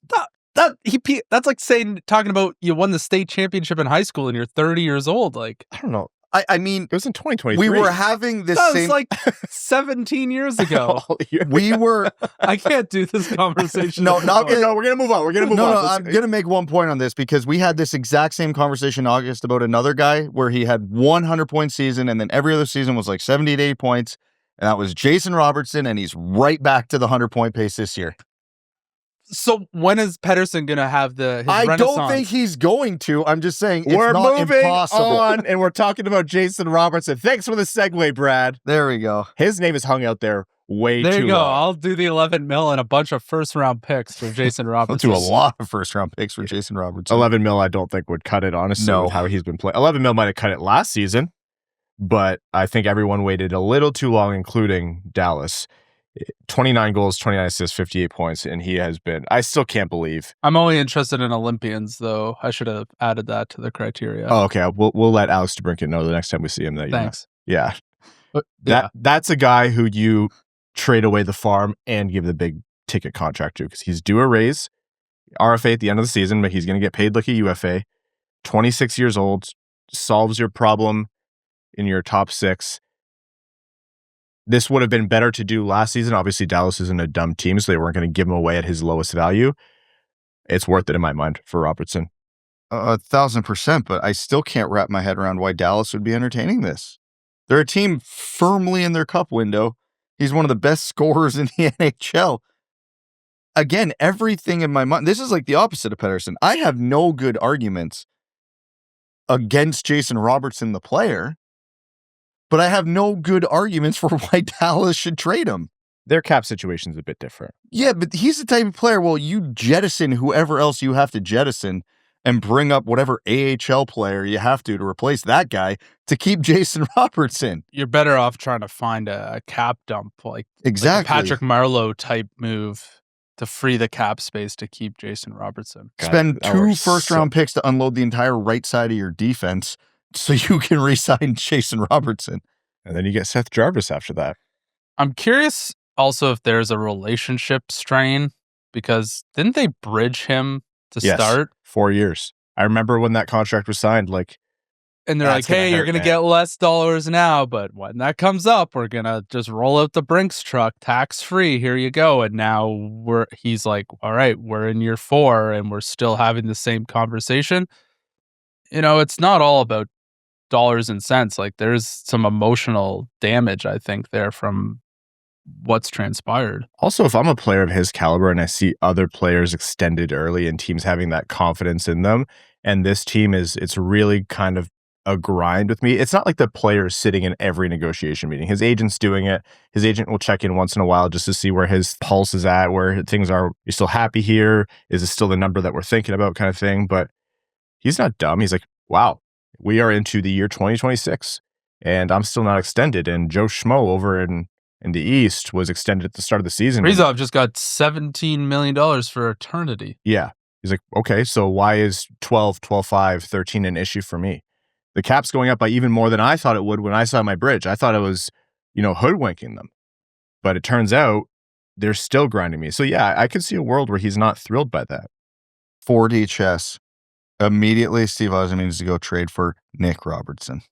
That's like talking about you won the state championship in high school and you're 30 years old. Like, I don't know. I mean, It was in 2023. we were having this that same... was like 17 years ago. we were... I can't do this conversation. No, we're going to move on. We're going to move on. No, I'm going to make one point on this because we had this exact same conversation in August about another guy where he had 100-point season and then every other season was like 70 to 80 points. And that was Jason Robertson, and he's right back to the 100-point pace this year. So when is Petterson going to have his I renaissance? don't think he's going to. I'm just saying it's we're not moving impossible. on, and we're talking about Jason Robertson. Thanks for the segue, Brad. There we go. His name is hung out there way There too you go. long. I'll do the 11 mil and a bunch of first-round picks for Jason I'll Robertson. do a lot of first-round picks for Jason Robertson. 11 mil, I don't think would cut it, honestly, No. with how he's been playing. 11 mil might have cut it last season, but I think everyone waited a little too long, including Dallas. 29 goals, 29 assists, 58 points, and he has been... I still can't believe... I'm only interested in Olympians, though. I should have added that to the criteria. Oh, okay. We'll let Alex DeBrincat know the next time we see him. That Thanks. Yeah. But, yeah. That's a guy who you trade away the farm and give the big ticket contract to because he's due a raise, RFA at the end of the season, but he's going to get paid like a UFA. 26 years old, solves your problem in your top six. This would have been better to do last season. Obviously, Dallas isn't a dumb team, so they weren't going to give him away at his lowest value. It's worth it in my mind for Robertson. 1,000%, but I still can't wrap my head around why Dallas would be entertaining this. They're a team firmly in their cup window. He's one of the best scorers in the NHL. Again, everything in my mind, this is like the opposite of Petterson. I have no good arguments against Jason Robertson, the player, but I have no good arguments for why Dallas should trade him. Their cap situation's a bit different. Yeah, but he's the type of player, well, you jettison whoever else you have to jettison and bring up whatever AHL player you have to replace that guy to keep Jason Robertson. You're better off trying to find a cap dump, like a Patrick Marleau type move to free the cap space to keep Jason Robertson. God, Spend that 2 works first-round picks to unload the entire right side of your defense so you can re-sign Jason Robertson. And then you get Seth Jarvis after that. I'm curious also if there's a relationship strain because didn't they bridge him to start? 4 years. I remember when that contract was signed, like, and they're like, hey, you're going to get less dollars now, but when that comes up, we're going to just roll out the Brinks truck, tax-free, here you go. And now he's like, all right, we're in year 4 and we're still having the same conversation. You know, it's not all about dollars and cents. Like there's some emotional damage, I think, there from what's transpired. Also, if I'm a player of his caliber and I see other players extended early and teams having that confidence in them, and this team it's really kind of a grind with me. It's not like the player is sitting in every negotiation meeting. His agent's doing it. His agent will check in once in a while just to see where his pulse is at, where things are. You're still happy here? Is it still the number that we're thinking about kind of thing? But he's not dumb. He's like, wow, we are into the year 2026 and I'm still not extended. And Joe Schmo over in the East was extended at the start of the season. Rizov just got $17 million for eternity. Yeah. He's like, okay, so why is 12, 5, 13 an issue for me? The cap's going up by even more than I thought it would when I saw my bridge. I thought it was, hoodwinking them. But it turns out they're still grinding me. So yeah, I could see a world where he's not thrilled by that. 4D chess. Immediately, Steve Yzerman needs to go trade for Nick Robertson.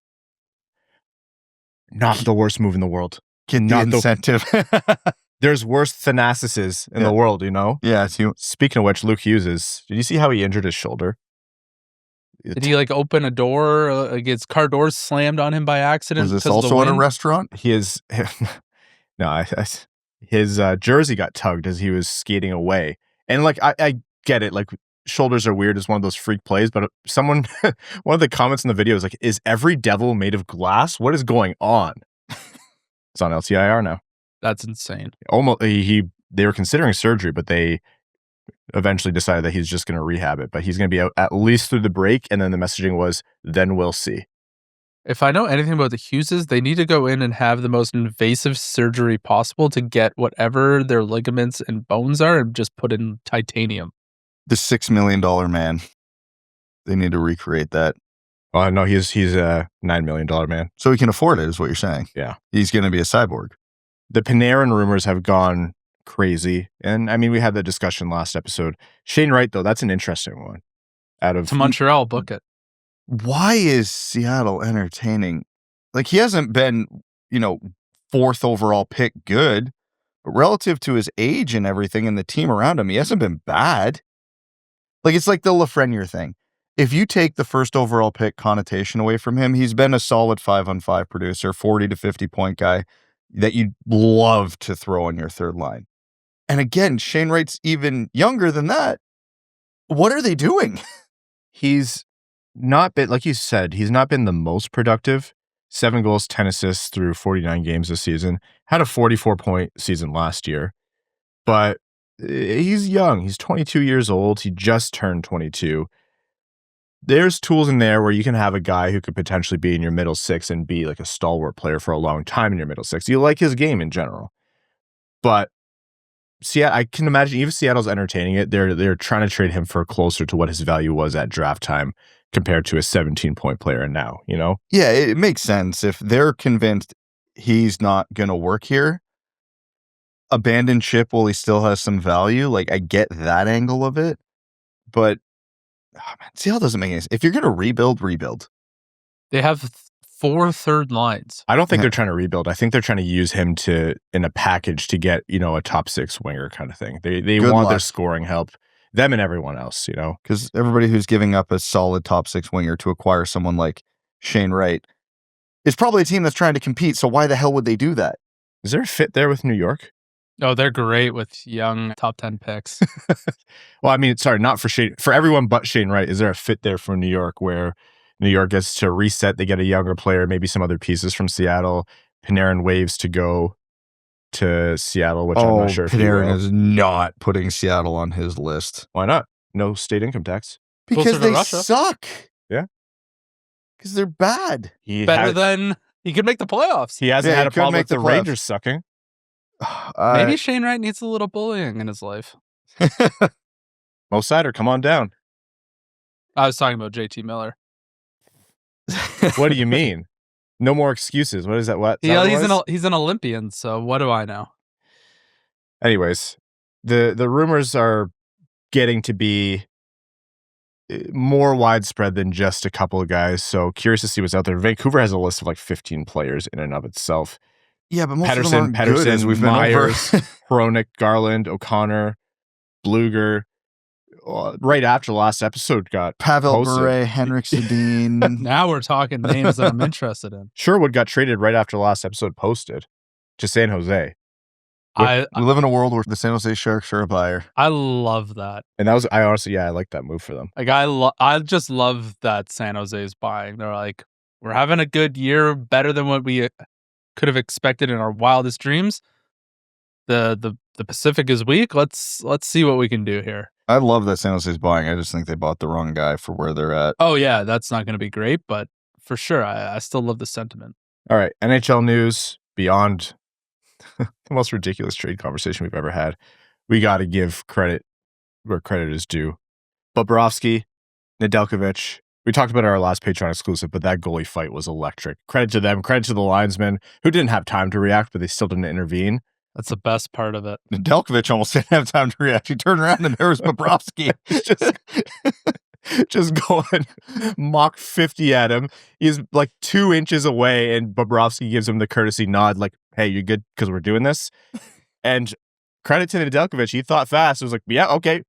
Not the worst move in the world. Get the incentive. There's worse Thanassises in the world, Yeah, it's you. Speaking of which, Luke Hughes did you see how he injured his shoulder? Did he open a door? His car door slammed on him by accident? Was this also at a restaurant? His jersey got tugged as he was skating away. And I get it. Like shoulders are weird. It's one of those freak plays. But one of the comments in the video is like, is every devil made of glass? What is going on? It's on LTIR now. That's insane. Almost they were considering surgery, but they eventually decided that he's just going to rehab it. But he's going to be out at least through the break. And then the messaging was, then we'll see. If I know anything about the Hugheses, they need to go in and have the most invasive surgery possible to get whatever their ligaments and bones are and just put in titanium. The $6 million man. They need to recreate that. Oh, no, he's a $9 million man. So he can afford it, is what you're saying. Yeah. He's going to be a cyborg. The Panarin rumors have gone crazy. And I mean, we had that discussion last episode. Shane Wright, though, that's an interesting one. To Montreal, book it. Why is Seattle entertaining? Like, he hasn't been, 4th overall pick good, but relative to his age and everything and the team around him, he hasn't been bad. Like, it's like the Lafreniere thing. If you take the 1st overall pick connotation away from him, he's been a solid 5-on-5 producer, 40 to 50 point guy that you'd love to throw on your third line. And again, Shane Wright's even younger than that. What are they doing? He's not been, like you said, he's not been the most productive. 7 goals, 10 assists through 49 games this season. Had a 44-point season last year. But he's young. He's 22 years old. He just turned 22. There's tools in there where you can have a guy who could potentially be in your middle six and be like a stalwart player for a long time in your middle six. You like his game in general. But I can imagine even Seattle's entertaining it. They're trying to trade him for closer to what his value was at draft time compared to a 17-point player now, Yeah, it makes sense. If they're convinced he's not going to work here, abandon ship while he still has some value. Like, I get that angle of it. But Seattle doesn't make any sense. If you're going to rebuild. They have 4 third lines. I don't think they're trying to rebuild. I think they're trying to use him in a package to get, a top 6 winger kind of thing. They want their scoring help, them and everyone else, Because everybody who's giving up a solid top 6 winger to acquire someone like Shane Wright is probably a team that's trying to compete. So why the hell would they do that? Is there a fit there with New York? Oh, they're great with young top 10 picks. Well, I mean, sorry, not for Shane, for everyone but Shane Wright. Is there a fit there for New York where New York gets to reset? They get a younger player, maybe some other pieces from Seattle. Panarin waves to go to Seattle, which I'm not sure if Panarin is not putting Seattle on his list. Why not? No state income tax. Because they suck. Yeah. Because they're bad. Better than he could make the playoffs. He hasn't had a problem with the Rangers sucking. Maybe Shane Wright needs a little bullying in his life. Mo Seider, come on down. I was talking about JT Miller. What do you mean? No more excuses. What is that? What? He's an Olympian, so what do I know? Anyways, the rumors are getting to be more widespread than just a couple of guys. So curious to see what's out there. Vancouver has a list of like 15 players in and of itself. Yeah, but most of them aren't good, as we've been Myers, Hronek, Garland, O'Connor, Bluger. Right after the last episode got Pavel Bure, Henrik Sedin. Now we're talking names that I'm interested in. Sherwood got traded right after the last episode posted to San Jose. We live in a world where the San Jose Sharks are a buyer. I love that. And that was, I honestly, I like that move for them. Like, I just love that San Jose is buying. They're like, we're having a good year, better than what we could have expected in our wildest dreams. The Pacific is weak. Let's see what we can do here. I love that San Jose's buying. I just think they bought the wrong guy for where they're at. Oh yeah, that's not going to be great, but for sure, I still love the sentiment. All right, NHL news beyond the most ridiculous trade conversation we've ever had. We got to give credit where credit is due. Bobrovsky, Nedeljkovic. We talked about our last Patreon exclusive, but that goalie fight was electric. Credit to them. Credit to the linesmen who didn't have time to react, but they still didn't intervene. That's the best part of it. Nedeljkovic almost didn't have time to react. He turned around and there was Bobrovsky. just going Mach 50 at him. He's like 2 inches away, and Bobrovsky gives him the courtesy nod, like, hey, you good because we're doing this? And credit to Nedeljkovic. He thought fast. It was like, yeah, okay.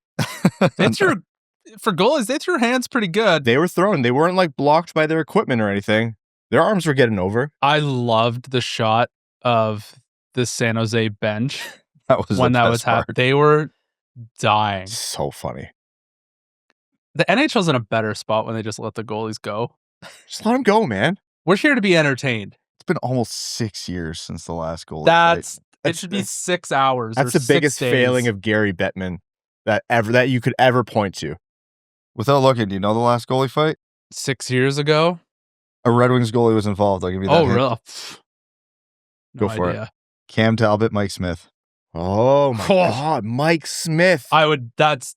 For goalies, they threw hands pretty good. They were thrown. They weren't like blocked by their equipment or anything. Their arms were getting over. I loved the shot of the San Jose bench that was happening. They were dying. So funny. The NHL's in a better spot when they just let the goalies go. Just let them go, man. We're here to be entertained. It's been almost 6 years since the last goalie fight. It should be 6 hours. That's the biggest failing of Gary Bettman that you could ever point to. Without looking, do you know the last goalie fight? 6 years ago? A Red Wings goalie was involved. I'll give you that. Oh, really? Go for it. Cam Talbot, Mike Smith. Oh my God, Mike Smith. That's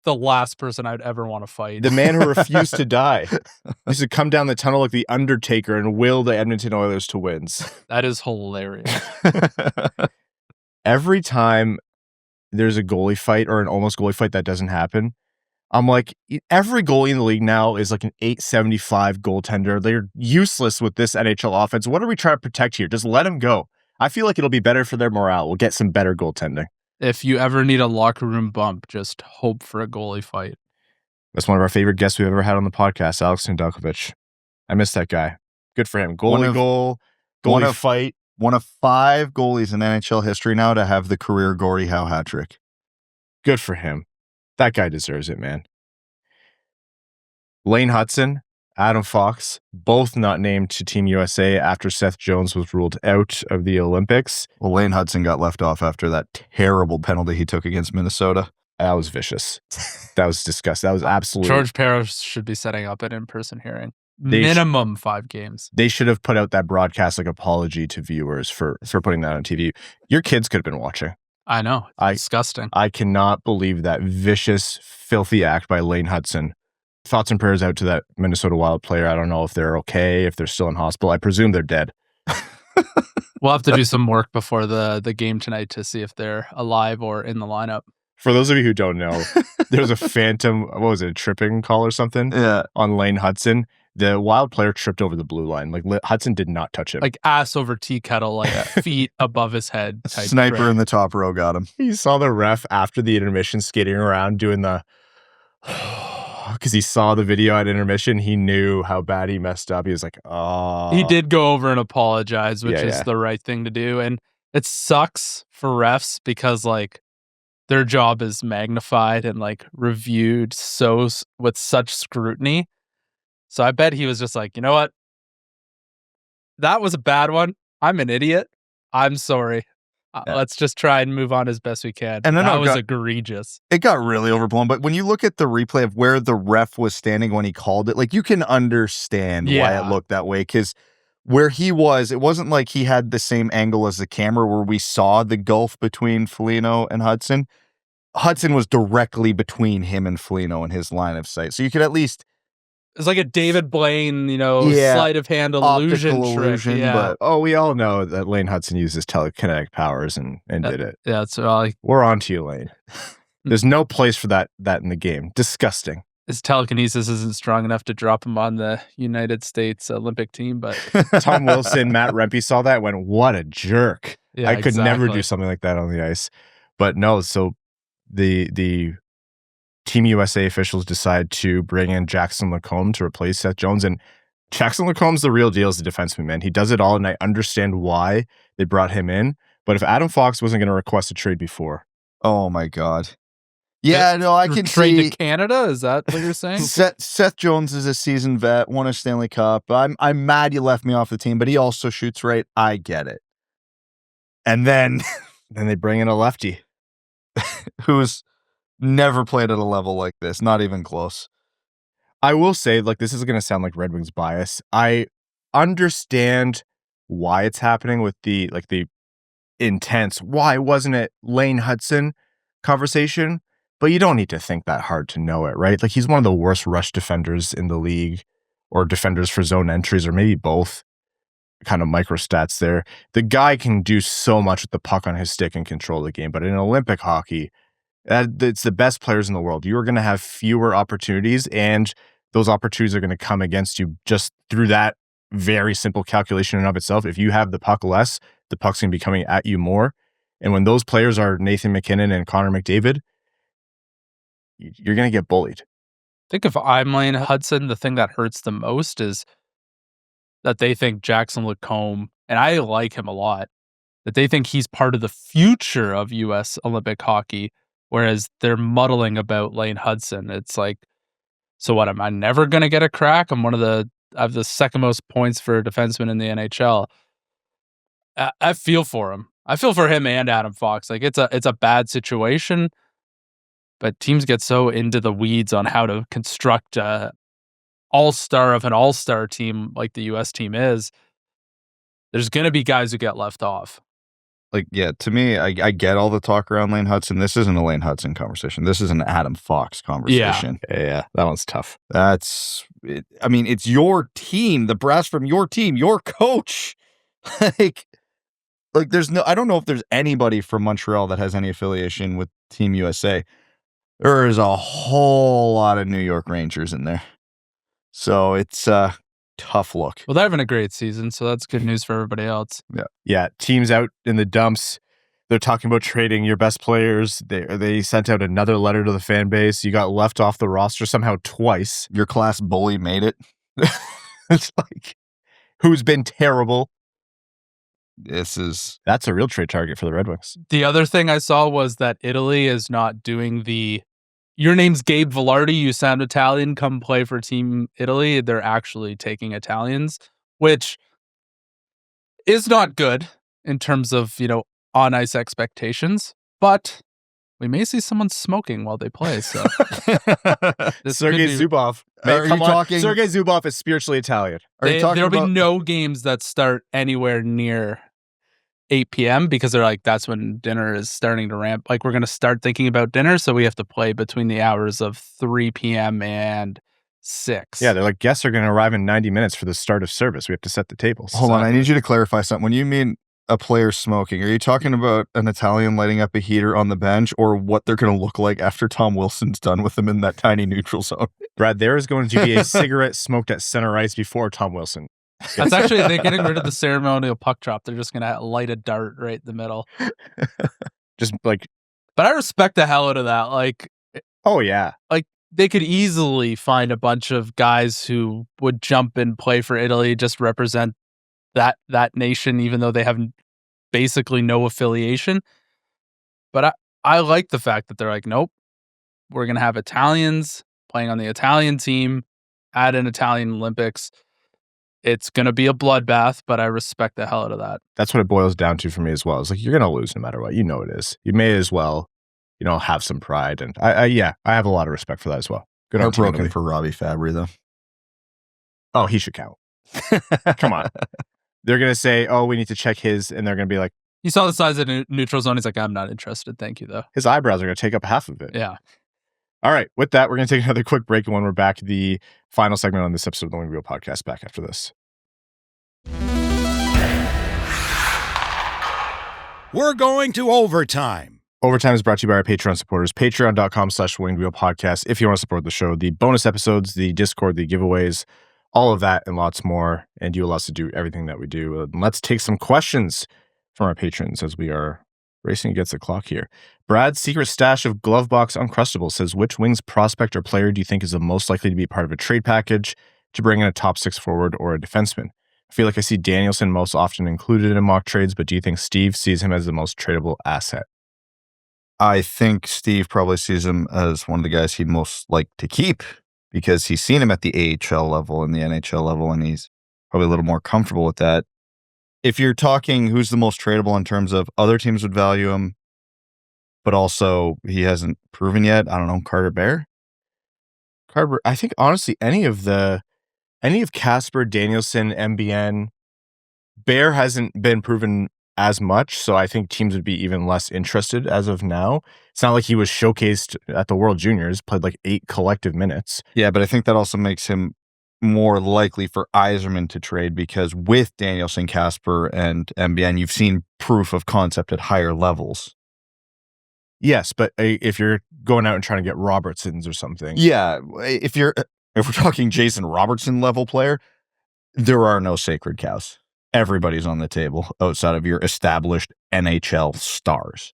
the last person I'd ever want to fight. The man who refused to die. He used to come down the tunnel like the Undertaker and will the Edmonton Oilers to wins. That is hilarious. Every time there's a goalie fight or an almost goalie fight that doesn't happen, I'm like, every goalie in the league now is like an 875 goaltender. They're useless with this NHL offense. What are we trying to protect here? Just let them go. I feel like it'll be better for their morale. We'll get some better goaltending. If you ever need a locker room bump, just hope for a goalie fight. That's one of our favorite guests we've ever had on the podcast, Alex Nedeljkovic. I miss that guy. Good for him. Goalie fight. One of 5 goalies in NHL history now to have the career Gordie Howe hat trick. Good for him. That guy deserves it, man. Lane Hutson, Adam Fox, both not named to Team USA after Seth Jones was ruled out of the Olympics. Well, Lane Hutson got left off after that terrible penalty he took against Minnesota. That was vicious. That was disgusting. That was absolutely... George Parros should be setting up an in-person hearing. Minimum 5 games. They should have put out that broadcast like apology to viewers for putting that on TV. Your kids could have been watching. I know. It's disgusting. I cannot believe that vicious, filthy act by Lane Hutson. Thoughts and prayers out to that Minnesota Wild player. I don't know if they're okay, if they're still in hospital. I presume they're dead. We'll have to do some work before the game tonight to see if they're alive or in the lineup. For those of you who don't know, there's a phantom, what was it, a tripping call or something? Yeah. On Lane Hutson. The Wild player tripped over the blue line. Like Hutson did not touch him. Like ass over tea kettle, like feet above his head. Type Sniper trip. in the top row got him. He saw the ref after the intermission skating around doing the... Because he saw the video at intermission. He knew how bad he messed up. He was like, oh. He did go over and apologize, which is Yeah. the right thing to do. And it sucks for refs because like their job is magnified and like reviewed with such scrutiny. So I bet he was just like, you know what? That was a bad one. I'm an idiot. I'm sorry. Let's just try and move on as best we can. And then that was egregious. It got really overblown. But when you look at the replay of where the ref was standing when he called it, like you can understand why it looked that way. Because where he was, it wasn't like he had the same angle as the camera where we saw the gulf between Foligno and Hutson. Hutson was directly between him and Foligno in his line of sight. So you could at least... It's like a David Blaine, sleight of hand illusion trick. Yeah. But we all know that Lane Hutson uses telekinetic powers and did it. Yeah, it's we're on to you, Lane. There's no place for that in the game. Disgusting. His telekinesis isn't strong enough to drop him on the United States Olympic team, but Tom Wilson, Matt Rempe saw that and went, what a jerk. Yeah, I could never do something like that on the ice. But no, so the Team USA officials decide to bring in Jackson Lacombe to replace Seth Jones. And Jackson Lacombe's the real deal as a defenseman, man. He does it all, and I understand why they brought him in. But if Adam Fox wasn't going to request a trade before... Oh, my God. Yeah, no, I can trade see... to Canada? Is that what you're saying? Seth Jones is a seasoned vet, won a Stanley Cup. I'm mad you left me off the team, but he also shoots right. I get it. And then they bring in a lefty. Who's... never played at a level like this, not even close. I will say, like, this is going to sound like Red Wings bias. I understand why it's happening with the intense, why wasn't it Lane Hutson conversation, but you don't need to think that hard to know it, right? Like, he's one of the worst rush defenders in the league, or defenders for zone entries, or maybe both. Kind of micro stats there. The guy can do so much with the puck on his stick and control the game, but in Olympic hockey, it's the best players in the world. You are going to have fewer opportunities, and those opportunities are going to come against you just through that very simple calculation in and of itself. If you have the puck less, the puck's going to be coming at you more. And when those players are Nathan McKinnon and Connor McDavid, you're going to get bullied. I think if I'm Lane Hutson, the thing that hurts the most is that they think Jackson Lacombe, and I like him a lot, that they think he's part of the future of U.S. Olympic hockey. Whereas they're muddling about Lane Hutson. It's like, so what? Am I never going to get a crack? I have the second most points for a defenseman in the NHL. I feel for him. I feel for him and Adam Fox. Like it's a bad situation, but teams get so into the weeds on how to construct a all-star of an all-star team like the U.S. team is. There's going to be guys who get left off. to me, I get all the talk around Lane Hudson. This isn't a Lane Hudson conversation. This is an Adam Fox conversation. Yeah, that one's tough. It's your team, the brass from your team, your coach. There's no, I don't know if there's anybody from Montreal that has any affiliation with Team USA. There is a whole lot of New York Rangers in there. So it's a tough look. Well, they're having a great season, so that's good news for everybody else. Yeah, teams out in the dumps. They're talking about trading your best players. They sent out another letter to the fan base. You got left off the roster somehow twice. Your class bully made it. It's like, who's been terrible? That's a real trade target for the Red Wings. The other thing I saw was that Italy is not doing your name's Gabe Velarde, you sound Italian, come play for Team Italy. They're actually taking Italians, which is not good in terms of, on ice expectations, but we may see someone smoking while they play. So Sergei Zubov. Sergei Zubov is spiritually Italian. There'll be no games that start anywhere near 8 p.m. because they're like, that's when dinner is starting to ramp. Like, we're going to start thinking about dinner, so we have to play between the hours of 3 p.m. and 6. Yeah, they're like, guests are going to arrive in 90 minutes for the start of service. We have to set the tables. Hold on, I need you to clarify something. When you mean a player smoking, are you talking about an Italian lighting up a heater on the bench, or what they're going to look like after Tom Wilson's done with them in that tiny neutral zone? Brad, there is going to be a cigarette smoked at center ice before Tom Wilson. That's actually, they're getting rid of the ceremonial puck drop. They're just going to light a dart right in the middle. But I respect the hell out of that. Oh yeah. They could easily find a bunch of guys who would jump and play for Italy, just represent that nation, even though they have basically no affiliation. But I like the fact that they're like, nope, we're going to have Italians playing on the Italian team at an Italian Olympics. It's going to be a bloodbath, but I respect the hell out of that. That's what it boils down to for me as well. It's like, you're going to lose no matter what. You know it is. You may as well, have some pride. And I have a lot of respect for that as well. Good on Heartbroken for Robbie Fabry, though. Oh, he should count. Come on. They're going to say, oh, we need to check his, and they're going to be like, you saw the size of the neutral zone. He's like, I'm not interested. Thank you, though. His eyebrows are going to take up half of it. Yeah. All right. With that, we're going to take another quick break. And when we're back, the final segment on this episode of the Wing Wheel Podcast, back after this. We're going to overtime. Overtime is brought to you by our Patreon supporters, patreon.com/wingedwheelpodcast. If you want to support the show, the bonus episodes, the Discord, the giveaways, all of that and lots more. And you allow us to do everything that we do. And let's take some questions from our patrons as we are racing against the clock here. Brad's secret stash of glove box Uncrustables says, which Wings prospect or player do you think is the most likely to be part of a trade package to bring in a top 6 forward or a defenseman? I feel like I see Danielson most often included in mock trades, but do you think Steve sees him as the most tradable asset? I think Steve probably sees him as one of the guys he'd most like to keep because he's seen him at the AHL level and the NHL level, and he's probably a little more comfortable with that. If you're talking who's the most tradable in terms of other teams would value him, but also he hasn't proven yet, I don't know, Carter Bear? I think, honestly, any of Casper, Danielson, MBN, Bear hasn't been proven as much, so I think teams would be even less interested as of now. It's not like he was showcased at the World Juniors, played like 8 collective minutes. Yeah, but I think that also makes him more likely for Yzerman to trade because with Danielson, Casper, and MBN, you've seen proof of concept at higher levels. Yes, but if you're going out and trying to get Robertsons or something. Yeah, if we're talking Jason Robertson level player, there are no sacred cows. Everybody's on the table outside of your established NHL stars.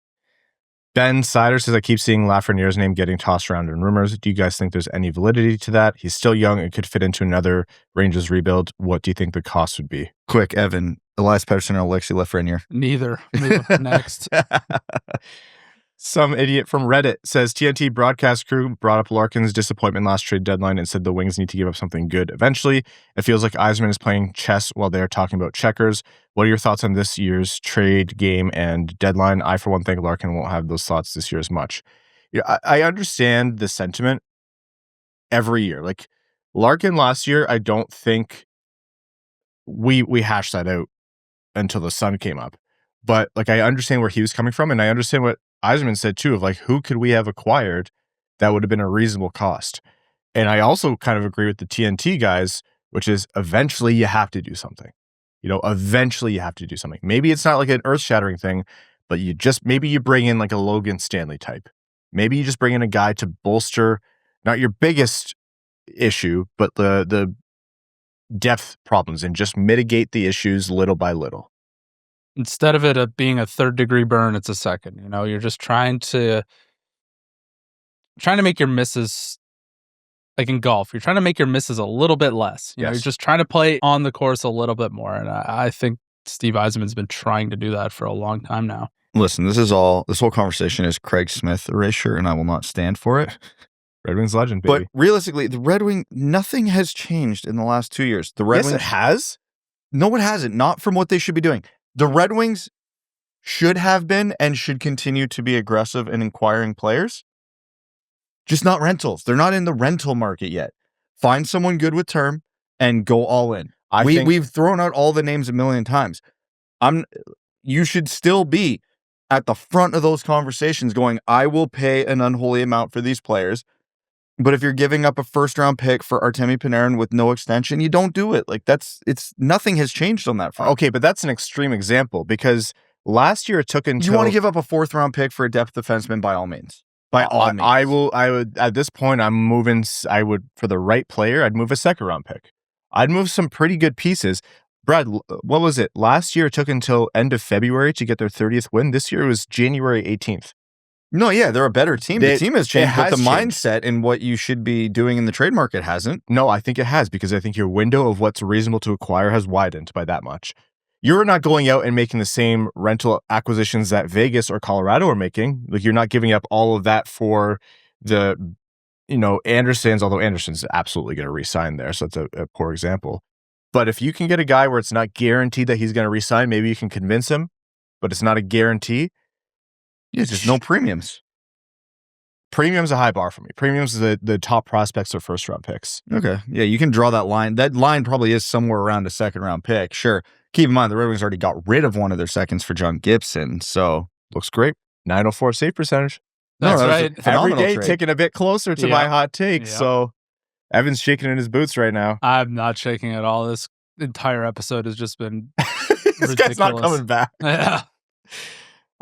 Ben Seider says, I keep seeing Lafreniere's name getting tossed around in rumors. Do you guys think there's any validity to that? He's still young and could fit into another Rangers rebuild. What do you think the cost would be? Quick, Evan, Elias Petterson or Alexi Lafreniere? Neither. Next. Some idiot from Reddit says TNT broadcast crew brought up Larkin's disappointment last trade deadline and said the Wings need to give up something good eventually. It feels like Yzerman is playing chess while they're talking about checkers. What are your thoughts on this year's trade game and deadline? I, for one, think Larkin won't have those thoughts this year as much. Yeah, I understand the sentiment every year. Like Larkin last year, I don't think we hashed that out until the sun came up. But like, I understand where he was coming from, and I understand what Yzerman said too, of like, who could we have acquired that would have been a reasonable cost? And I also kind of agree with the TNT guys, which is eventually you have to do something. Eventually you have to do something. Maybe it's not like an earth-shattering thing, but maybe you bring in like a Logan Stanley type. Maybe you just bring in a guy to bolster not your biggest issue, but the depth problems, and just mitigate the issues little by little. Instead of it being a third-degree burn, it's a second. You're just trying to make your misses, like in golf, you're trying to make your misses a little bit less. You're just trying to play on the course a little bit more. And I think Steve Yzerman's been trying to do that for a long time now. Listen, this whole conversation is Craig Smith erasure, and I will not stand for it. Red Wings legend, baby. But realistically, the Red Wing, nothing has changed in the last 2 years. The Red Wings, it has. No, it hasn't. Not from what they should be doing. The Red Wings should have been and should continue to be aggressive in acquiring players. Just not rentals. They're not in the rental market yet. Find someone good with term and go all in. We've thrown out all the names a million times. You should still be at the front of those conversations going, I will pay an unholy amount for these players. But if you're giving up a first-round pick for Artemi Panarin with no extension, you don't do it. Like, nothing has changed on that front. Okay, but that's an extreme example, because last year it took until... You want to give up a fourth-round pick for a depth defenseman by all means. By all means. I would, at this point, for the right player, I'd move a second-round pick. I'd move some pretty good pieces. Brad, what was it? Last year it took until end of February to get their 30th win. This year it was January 18th. No, yeah, they're a better team. The team has changed, but the mindset and what you should be doing in the trade market hasn't. No, I think it has, because I think your window of what's reasonable to acquire has widened by that much. You're not going out and making the same rental acquisitions that Vegas or Colorado are making. Like, you're not giving up all of that for the, Andersons, although Anderson's absolutely going to re-sign there, so that's a poor example. But if you can get a guy where it's not guaranteed that he's going to re-sign, maybe you can convince him, but it's not a guarantee. Yeah, just no premiums. Premium's a high bar for me. Premiums is the top prospects or first-round picks. Okay. Yeah, you can draw that line. That line probably is somewhere around a second-round pick. Sure. Keep in mind, the Red Wings already got rid of one of their seconds for John Gibson, so... Looks great. 904 save percentage. That's right. Every day ticking a bit closer to my hot take, so... Evan's shaking in his boots right now. I'm not shaking at all. This entire episode has just been This ridiculous. guy's not coming back. Yeah.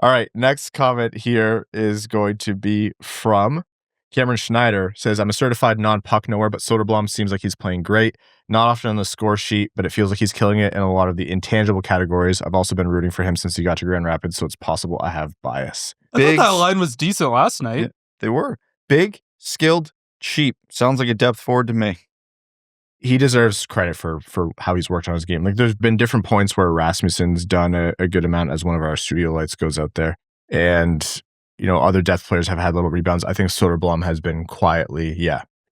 All right, next comment here is going to be from Cameron Schneider. Says, I'm a certified non-puck knower, but Soderblom seems like he's playing great. Not often on the score sheet, but it feels like he's killing it in a lot of the intangible categories. I've also been rooting for him since he got to Grand Rapids, so it's possible I have bias. I thought that line was decent last night. Yeah, they were. Big, skilled, cheap. Sounds like a depth forward to me. He deserves credit for how he's worked on his game. Like, there's been different points where Rasmussen's done a good amount as one of our studio lights goes out there. And, other depth players have had little rebounds. I think Soderblom has been quietly,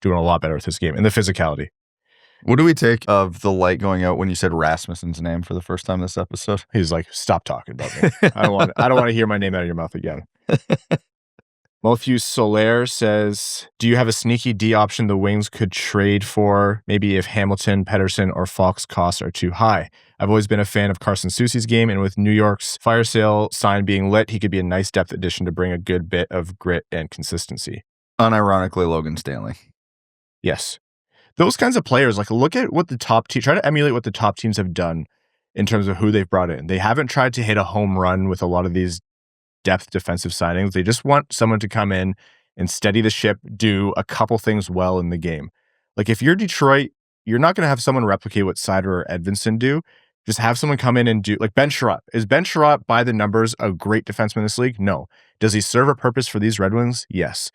doing a lot better with his game and the physicality. What do we take of the light going out when you said Rasmussen's name for the first time this episode? He's like, stop talking about me. I don't want to hear my name out of your mouth again. Matthew Soler says, do you have a sneaky D option the Wings could trade for, maybe if Hamilton, Petterson, or Fox costs are too high? I've always been a fan of Carson Soucy's game, and with New York's fire sale sign being lit, he could be a nice depth addition to bring a good bit of grit and consistency. Unironically, Logan Stanley. Yes. Those kinds of players, like, look at what the top team, try to emulate what the top teams have done in terms of who they've brought in. They haven't tried to hit a home run with a lot of these depth defensive signings. They just want someone to come in and steady the ship, do a couple things well in the game. Like, if you're Detroit, you're not going to have someone replicate what Seider or Edvinsson do. Just have someone come in and do, like, Ben Sherratt. Is Ben Sherratt, by the numbers, a great defenseman in this league? No. Does he serve a purpose for these Red Wings? Yes.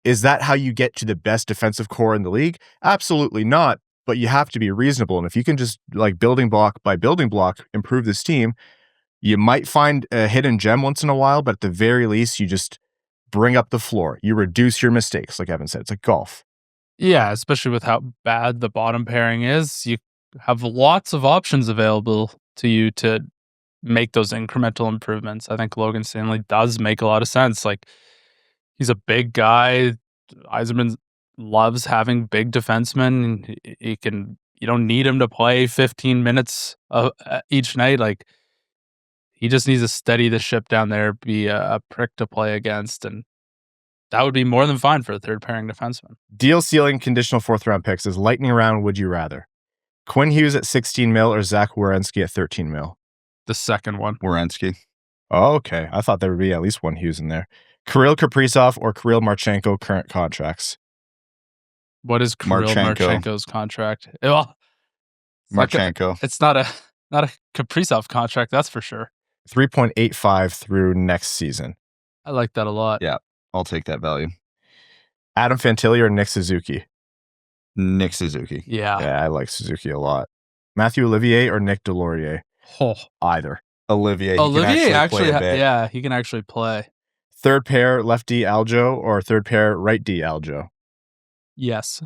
Is that how you get to the best defensive core in the league? Absolutely not. But you have to be reasonable. And if you can just, like, building block by building block, improve this team, you might find a hidden gem once in a while, but at the very least, you just bring up the floor. You reduce your mistakes, like Evan said. It's like golf. Yeah, especially with how bad the bottom pairing is. You have lots of options available to you to make those incremental improvements. I think Logan Stanley does make a lot of sense. Like, he's a big guy. Yzerman loves having big defensemen. You don't need him to play 15 minutes each night. Like, He just needs to steady the ship down there, be a prick to play against, and that would be more than fine for a third pairing defenseman. Deal ceiling conditional 4th round picks is lightning round. Would you rather Quinn Hughes at 16 mil or Zach Werenski at 13 mil? The second one. Werenski. Oh, okay. I thought there would be at least one Hughes in there. Kirill Kaprizov or Kirill Marchenko current contracts? What is Kirill Marchenko's contract? Well, Marchenko. It's not a Kaprizov contract, that's for sure. 3.85 through next season. I like that a lot. Yeah, I'll take that value. Adam Fantilli or Nick Suzuki? Nick Suzuki. Yeah. Yeah, I like Suzuki a lot. Matthew Olivier or Nick Delorier? Oh. Either. Olivier. Yeah, he can actually play. Third pair left D Aljo or third pair right D Aljo? Yes.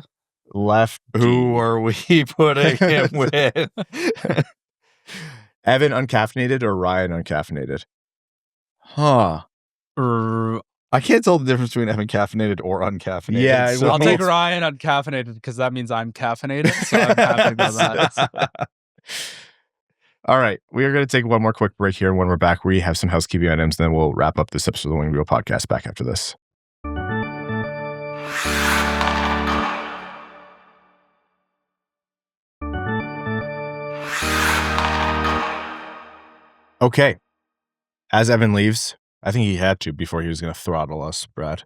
Left D. Who are we putting him with? Evan uncaffeinated or Ryan uncaffeinated? Huh. I can't tell the difference between Evan caffeinated or uncaffeinated. Yeah, so I'll take Ryan uncaffeinated because that means I'm caffeinated. So I'm happy about that. All right. We are going to take one more quick break here. And when we're back, we have some housekeeping items. Then we'll wrap up this episode of the Wing Wheel Podcast back after this. Okay. As Evan leaves, I think he had to before he was going to throttle us, Brad.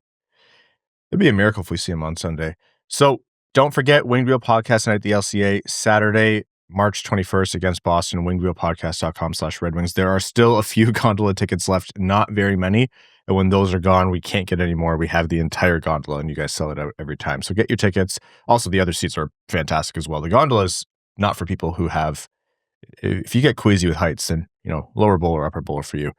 It'd be a miracle if we see him on Sunday. So don't forget Winged Wheel Podcast night at the LCA, Saturday, March 21st against Boston, wingedwheelpodcast.com/Red Wings. There are still a few gondola tickets left, not very many. And when those are gone, we can't get any more. We have the entire gondola and you guys sell it out every time. So get your tickets. Also, the other seats are fantastic as well. The gondola is not for people who have, if you get queasy with heights, then, lower bowl or upper bowl are for you.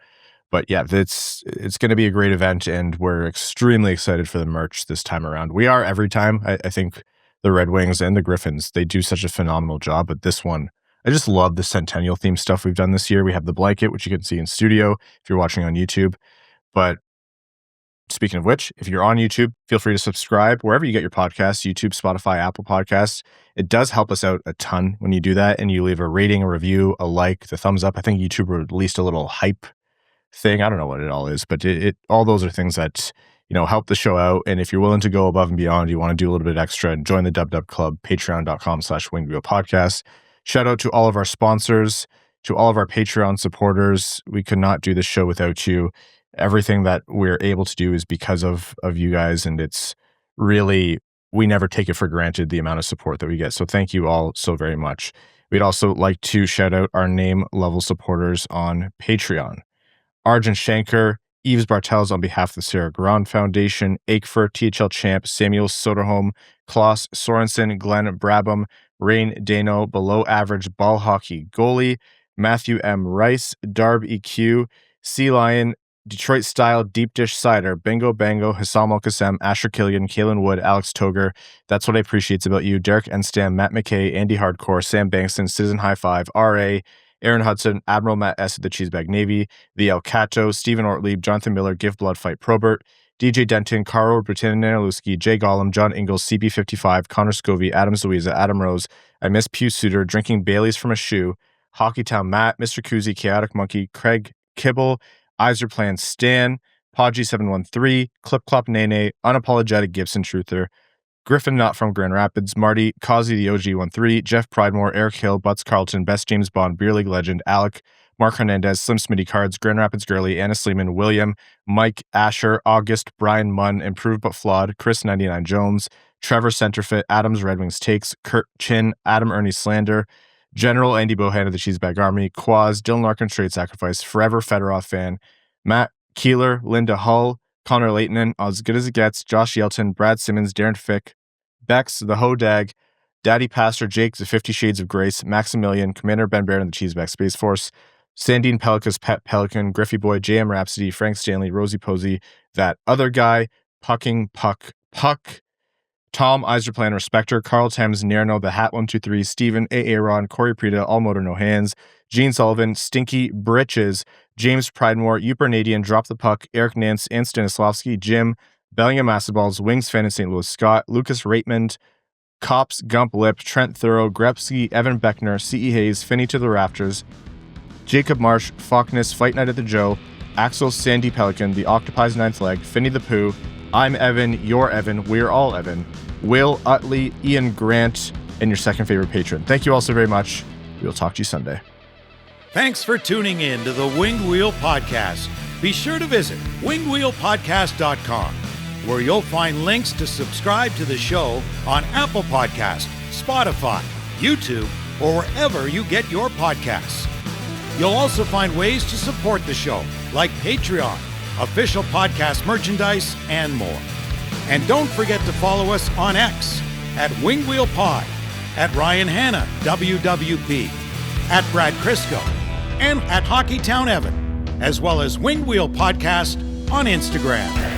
But yeah, it's going to be a great event, and we're extremely excited for the merch this time around. We are every time. I think the Red Wings and the Griffins, they do such a phenomenal job. But this one, I just love the Centennial theme stuff we've done this year. We have the blanket, which you can see in studio if you're watching on YouTube. But speaking of which, if you're on YouTube, feel free to subscribe wherever you get your podcasts, YouTube, Spotify, Apple Podcasts. It does help us out a ton when you do that, and you leave a rating, a review, a like, the thumbs up. I think YouTube released a little hype thing. I don't know what it all is, but it all those are things that, help the show out. And if you're willing to go above and beyond, you want to do a little bit extra, and join the Dub Club, patreon.com/wingedwheelpodcast. Shout out to all of our sponsors, to all of our Patreon supporters. We could not do this show without you. Everything that we're able to do is because of you guys. And it's really, we never take it for granted, the amount of support that we get. So thank you all so very much. We'd also like to shout out our name level supporters on Patreon. Arjun Shankar, Yves Bartels on behalf of the Sarah Garand Foundation, Akefer, THL Champ, Samuel Soderholm, Klaus Sorensen, Glenn Brabham, Rain Dano, Below Average Ball Hockey Goalie, Matthew M. Rice, Darb EQ, Sea Lion, Detroit Style, Deep Dish Cider, Bingo Bango, Hassam Al-Qassem, Asher Killian, Kalen Wood, Alex Toger, That's What I Appreciate About You, Derek Enstam, Matt McKay, Andy Hardcore, Sam Bankston, Citizen High Five, R.A., Aaron Hudson, Admiral Matt S. of the Cheesebag Navy, The El Cato, Stephen Ortlieb, Jonathan Miller, Give Blood Fight Probert, DJ Denton, Carl Britannia Nanalewski, Jay Gollum, John Ingalls, CB55, Connor Scovey, Adam Zuiza, Adam Rose, I Miss Pew Suitor, Drinking Baileys from a Shoe, Hockeytown Matt, Mr. Kuzi, Chaotic Monkey, Craig Kibble, Iser Plan Stan, Podgy713, Clip Clop Nene, Unapologetic Gibson Truther, Griffin Not from Grand Rapids, Marty, Kazi the OG13, Jeff Pridemore, Eric Hill, Butts Carlton, Best James Bond, Beer League Legend, Alec, Mark Hernandez, Slim Smitty Cards, Grand Rapids Girly, Anna Sleeman, William, Mike, Asher, August, Brian Munn, Improved But Flawed, Chris 99 Jones, Trevor Centerfit, Adams Red Wings Takes, Kurt Chin, Adam Ernie Slander, General Andy Bohan of the Cheesebag Army, Quaz, Dylan Larkin Straight Sacrifice, Forever Fedorov Fan, Matt Keeler, Linda Hull, Connor Leighton, As Good As It Gets, Josh Yelton, Brad Simmons, Darren Fick, Bex, The Hodag, Daddy Pastor, Jake, The 50 Shades of Grace, Maximilian, Commander Ben Baird and the Cheeseback Space Force, Sandin-Pellikka's Pet Pelican, Griffey Boy, JM Rhapsody, Frank Stanley, Rosie Posey, That Other Guy, Pucking Puck, Tom Iserplan, Respector, Carl Thames, Nerno, The Hat 123, Steven, A. Aaron, Corey Prida, All Motor No Hands, Gene Sullivan, Stinky Britches, James Pridemore, Upernadian, Drop the Puck, Eric Nance, and Stanislavski, Jim, Bellingham Masterballs, Wings Fan in St. Louis, Scott, Lucas Raitmond, Cops, Gump Lip, Trent Thorough, Grepsky, Evan Beckner, C.E. Hayes, Finney to the Rafters, Jacob Marsh, Falkness, Fight Night at the Joe, Axel Sandin-Pellikka, The Octopi's Ninth Leg, Finny the Pooh, I'm Evan, you're Evan, we're all Evan, Will Utley, Ian Grant, and your second favorite patron. Thank you all so very much. We will talk to you Sunday. Thanks for tuning in to the Winged Wheel Podcast. Be sure to visit wingedwheelpodcast.com, where you'll find links to subscribe to the show on Apple Podcasts, Spotify, YouTube, or wherever you get your podcasts. You'll also find ways to support the show, like Patreon, official podcast merchandise, and more. And don't forget to follow us on X at Winged Wheel Pod, at Ryan Hanna, WWP, at Brad Crisco, and at Hockeytown Evan, as well as Winged Wheel Podcast on Instagram.